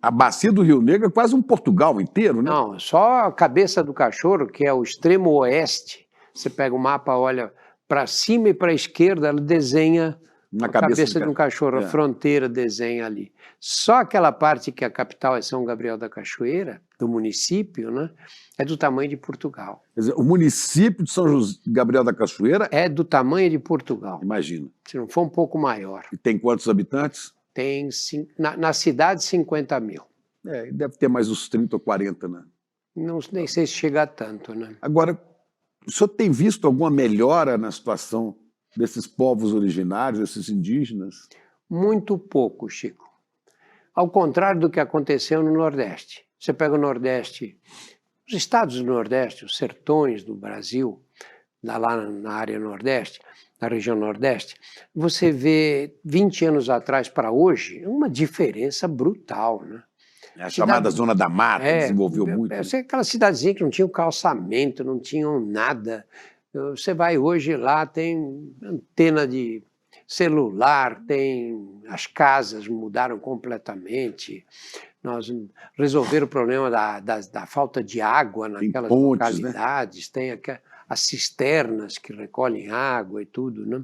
a bacia do Rio Negro é quase um Portugal inteiro, né? Não, só a Cabeça do Cachorro, que é o extremo oeste. Você pega o mapa, olha para cima e para a esquerda, ela desenha a cabeça de um cachorro, a fronteira desenha ali. Só aquela parte que a capital é São Gabriel da Cachoeira, do município, né, é do tamanho de Portugal. Quer dizer, o município de São Gabriel da Cachoeira é do tamanho de Portugal. Imagina. Se não for um pouco maior. E tem quantos habitantes? Tem, na cidade, 50 mil. Deve ter mais uns 30 ou 40, né? Não, nem sei se chega a tanto, né? Agora, o senhor tem visto alguma melhora na situação desses povos originários, desses indígenas? Muito pouco, Chico. Ao contrário do que aconteceu no Nordeste. Você pega o Nordeste, os estados do Nordeste, os sertões do Brasil, lá na área Nordeste, na região Nordeste, você vê 20 anos atrás para hoje uma diferença brutal, né? A chamada Zona da Mata desenvolveu muito. Aquela cidadezinha que não tinha calçamento, não tinham nada. Você vai hoje lá, tem antena de celular, as casas mudaram completamente. Nós resolveram o problema da falta de água naquelas localidades, né? Tem as cisternas que recolhem água e tudo, né?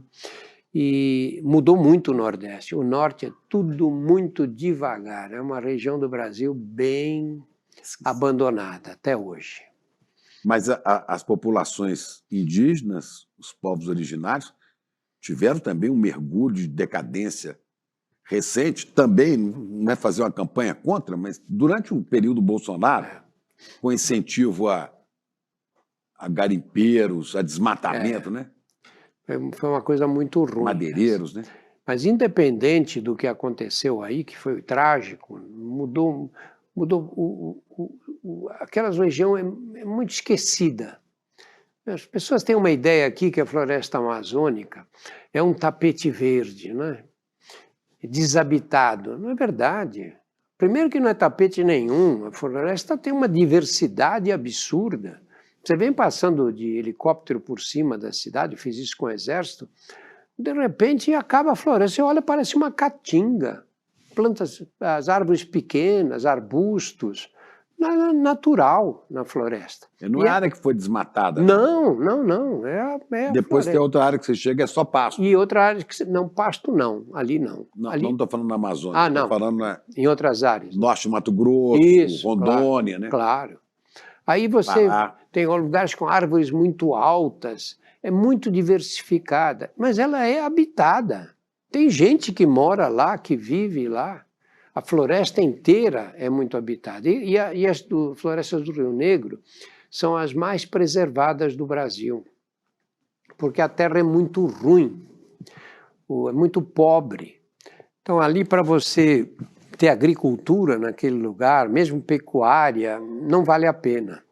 E mudou muito o Nordeste. O Norte é tudo muito devagar. É uma região do Brasil bem abandonada até hoje. Mas as populações indígenas, os povos originários, tiveram também um mergulho de decadência recente. Também, não é fazer uma campanha contra, mas durante o período Bolsonaro, com incentivo a garimpeiros, a desmatamento, né? Foi uma coisa muito ruim. Madeireiros, né? Mas independente do que aconteceu aí, que foi trágico, mudou aquela região é muito esquecida. As pessoas têm uma ideia aqui que a floresta amazônica é um tapete verde, né? Desabitado. Não é verdade. Primeiro que não é tapete nenhum, a floresta tem uma diversidade absurda. Você vem passando de helicóptero por cima da cidade, fiz isso com o exército, de repente acaba a floresta, você olha, parece uma caatinga. plantas, as árvores pequenas, arbustos, natural na floresta. Não é área que foi desmatada. Não, não, não. É Depois tem outra área que você chega, é só pasto. E outra área que não, pasto não, ali não. Não, ali... não estou falando na Amazônia, não. Estou falando em outras áreas. Norte do Mato Grosso, Isso, Rondônia, claro, né? Claro. Aí você tem lugares com árvores muito altas, é muito diversificada, mas ela é habitada. Tem gente que mora lá, que vive lá. A floresta inteira é muito habitada. E as florestas do Rio Negro são as mais preservadas do Brasil, porque a terra é muito ruim, é muito pobre. Então, ali para você ter agricultura naquele lugar, mesmo pecuária, não vale a pena.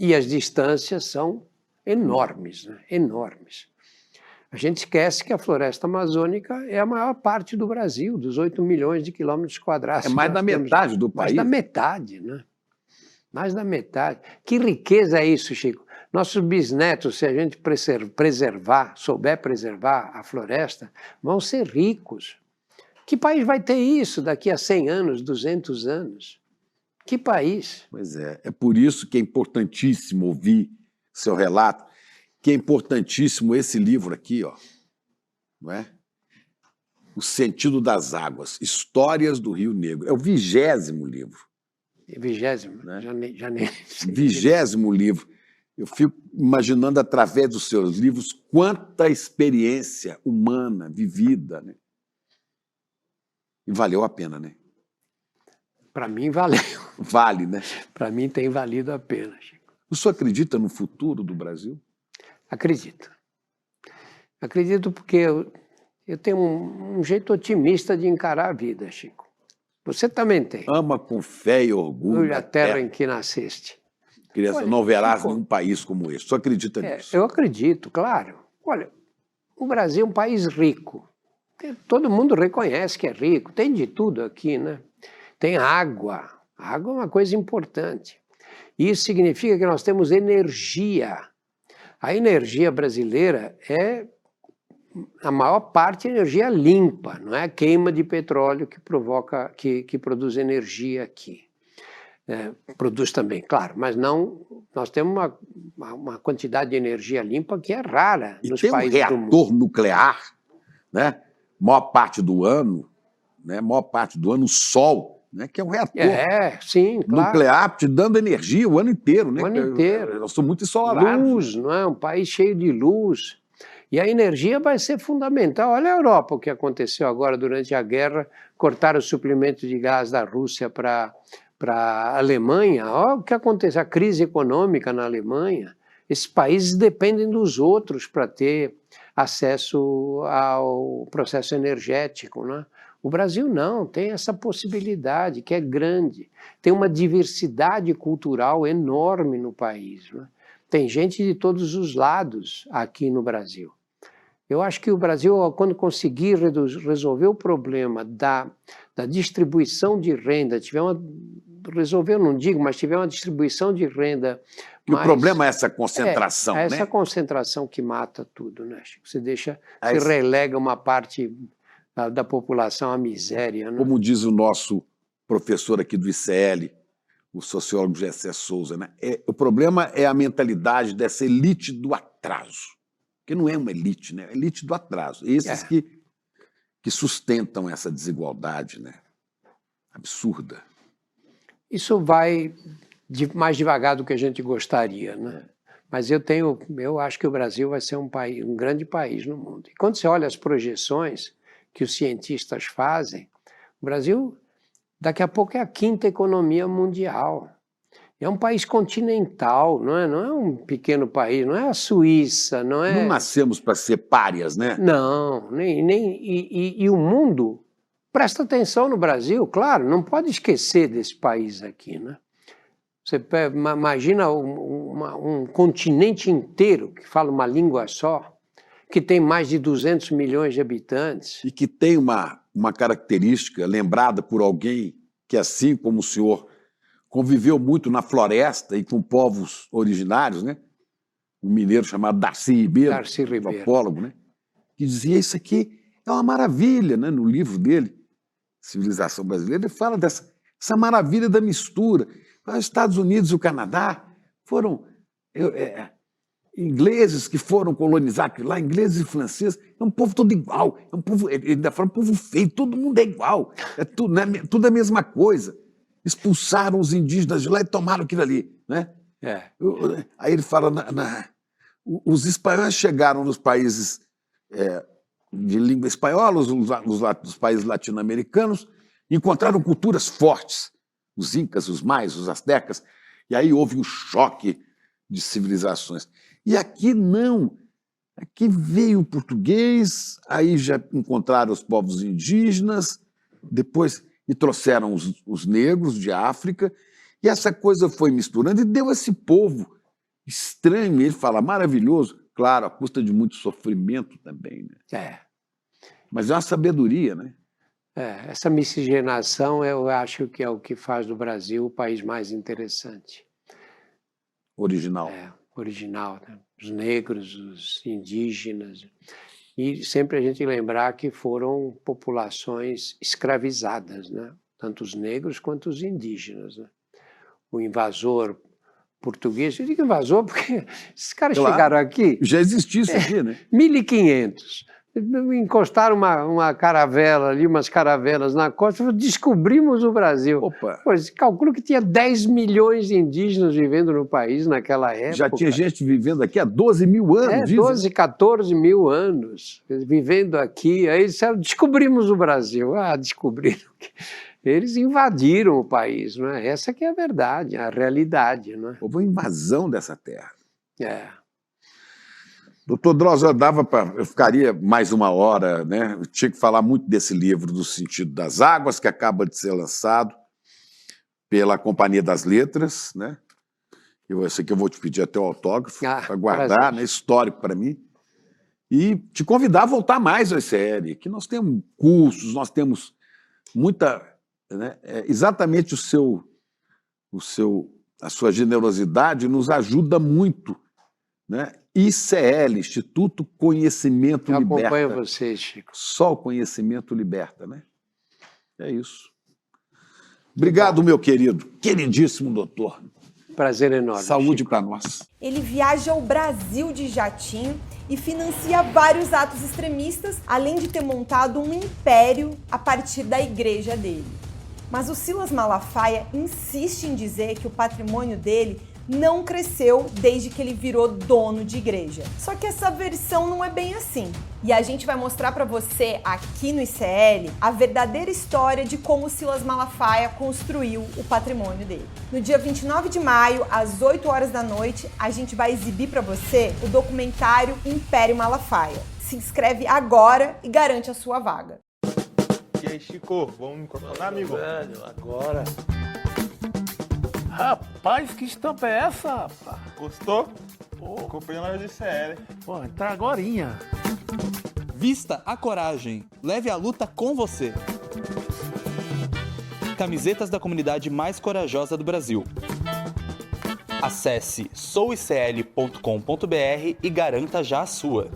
E as distâncias são enormes, né? Enormes. A gente esquece que a floresta amazônica é a maior parte do Brasil, dos 8 milhões de quilômetros quadrados. É mais da metade do país. Mais da metade, né? Mais da metade. Que riqueza é isso, Chico? Nossos bisnetos, se a gente souber preservar a floresta, vão ser ricos. Que país vai ter isso daqui a 100 anos, 200 anos? Que país? Pois é. É por isso que é importantíssimo ouvir seu relato, que é importantíssimo esse livro aqui, ó, não é? O Sentido das Águas, Histórias do Rio Negro. É o 20º livro. 20º? Né? Já nem 20º livro. Eu fico imaginando, através dos seus livros, quanta experiência humana vivida, né? E valeu a pena, né? Para mim, valeu. Vale, né? Para mim, tem valido a pena, Chico. O senhor acredita no futuro do Brasil? Acredito. Acredito porque eu tenho um jeito otimista de encarar a vida, Chico. Você também tem. Ama com fé e orgulho a terra em que nasceste. Criança, não verás nenhum país como este. O senhor acredita nisso? Eu acredito, claro. Olha, o Brasil é um país rico. Todo mundo reconhece que é rico. Tem de tudo aqui, né? Tem água. A água é uma coisa importante. Isso significa que nós temos energia. A energia brasileira é, a maior parte, energia limpa, não é a queima de petróleo que produz energia aqui. Produz também, claro, mas não. Nós temos uma quantidade de energia limpa que é rara nos países do mundo. E tem um reator nuclear, né? Maior parte do ano, né? Maior parte do ano, o Sol, né? Que é um reator sim, claro. nuclear te dando energia o ano inteiro, né? O ano inteiro. Nós somos muito ensolarados. Luz, não é? Um país cheio de luz. E a energia vai ser fundamental. Olha a Europa, o que aconteceu agora durante a guerra, cortaram o suplemento de gás da Rússia para a Alemanha. Olha o que aconteceu, a crise econômica na Alemanha. Esses países dependem dos outros para ter acesso ao processo energético, né? O Brasil não, tem essa possibilidade que é grande. Tem uma diversidade cultural enorme no país, né? Tem gente de todos os lados aqui no Brasil. Eu acho que o Brasil, quando conseguir resolver o problema da distribuição de renda, resolver, eu não digo, mas tiver uma distribuição de renda. O problema é essa concentração, né? Essa concentração que mata tudo, né, Chico? Você relega uma parte da população à miséria, né? Como diz o nosso professor aqui do ICL, o sociólogo Gessé Souza, né? O problema é a mentalidade dessa elite do atraso. Porque não é uma elite, né? É a elite do atraso. Esses que sustentam essa desigualdade, né? Absurda. Isso vai mais devagar do que a gente gostaria, né? Mas eu acho que o Brasil vai ser um grande país no mundo. E quando você olha as projeções que os cientistas fazem, o Brasil daqui a pouco é a 5ª economia mundial. É um país continental, não é um pequeno país, não é a Suíça, não é... Não nascemos para ser párias, né? Não, e o mundo presta atenção no Brasil, claro, não pode esquecer desse país aqui, né? Você imagina um continente inteiro que fala uma língua só, que tem mais de 200 milhões de habitantes. E que tem uma característica lembrada por alguém que, assim como o senhor, conviveu muito na floresta e com povos originários, né? Um mineiro chamado Darcy Ribeiro, antropólogo, né? Que dizia: isso aqui é uma maravilha, né? No livro dele. civilização brasileira, ele fala dessa maravilha da mistura. Os Estados Unidos e o Canadá foram ingleses que foram colonizar aquilo lá, ingleses e franceses, é um povo todo igual, é um povo, ele ainda fala, um povo feio, todo mundo é igual, é tudo a mesma coisa. Expulsaram os indígenas de lá e tomaram aquilo ali, né? Aí ele fala, os espanhóis chegaram nos países de língua espanhola, os países latino-americanos, encontraram culturas fortes, os incas, os maias, os astecas, e aí houve um choque de civilizações. E aqui não, aqui veio o português, aí já encontraram os povos indígenas, depois e trouxeram os negros de África, e essa coisa foi misturando e deu esse povo estranho, ele fala, maravilhoso, claro, à custa de muito sofrimento também, né? Mas é uma sabedoria, né? Essa miscigenação eu acho que é o que faz do Brasil o país mais interessante. Original. Original, né? Os negros, os indígenas. E sempre a gente lembrar que foram populações escravizadas, né? Tanto os negros quanto os indígenas, né? O invasor português, eu digo invasor porque esses caras chegaram aqui... Já existia isso aqui, né? 1500. Encostaram uma caravela ali, umas caravelas na costa, descobrimos o Brasil. Pois, calculo que tinha 10 milhões de indígenas vivendo no país naquela época. Já tinha gente vivendo aqui há 12 mil anos. 12, 14 mil anos vivendo aqui. Aí disseram, descobrimos o Brasil. Descobriram que eles invadiram o país, não é? Essa que é a verdade, a realidade, não é? Houve uma invasão dessa terra. Doutor Drauzio, eu ficaria mais uma hora, né? Eu tinha que falar muito desse livro, do Sentido das Águas, que acaba de ser lançado pela Companhia das Letras, né? Esse aqui eu vou te pedir até o autógrafo para guardar, né? Histórico para mim. E te convidar a voltar mais ao ICL, que nós temos cursos, nós temos muita... né? Exatamente a sua generosidade nos ajuda muito, né? ICL, Instituto Conhecimento Liberta. Eu acompanho vocês, Chico. Só o conhecimento liberta, né? É isso. Obrigado, meu queridíssimo doutor. Prazer enorme. Saúde para nós. Ele viaja ao Brasil de jatinho e financia vários atos extremistas, além de ter montado um império a partir da igreja dele. Mas o Silas Malafaia insiste em dizer que o patrimônio dele não cresceu desde que ele virou dono de igreja. Só que essa versão não é bem assim. E a gente vai mostrar para você aqui no ICL a verdadeira história de como o Silas Malafaia construiu o patrimônio dele. No dia 29 de maio, às 8 horas da noite, a gente vai exibir para você o documentário Império Malafaia. Se inscreve agora e garante a sua vaga. E aí, Chico, vamos me contar, amigo? Velho, agora... Rapaz, que estampa é essa, rapaz? Gostou? Comprei na loja de ICL. Tá agorinha. Vista a coragem. Leve a luta com você. Camisetas da comunidade mais corajosa do Brasil. Acesse souicl.com.br e garanta já a sua.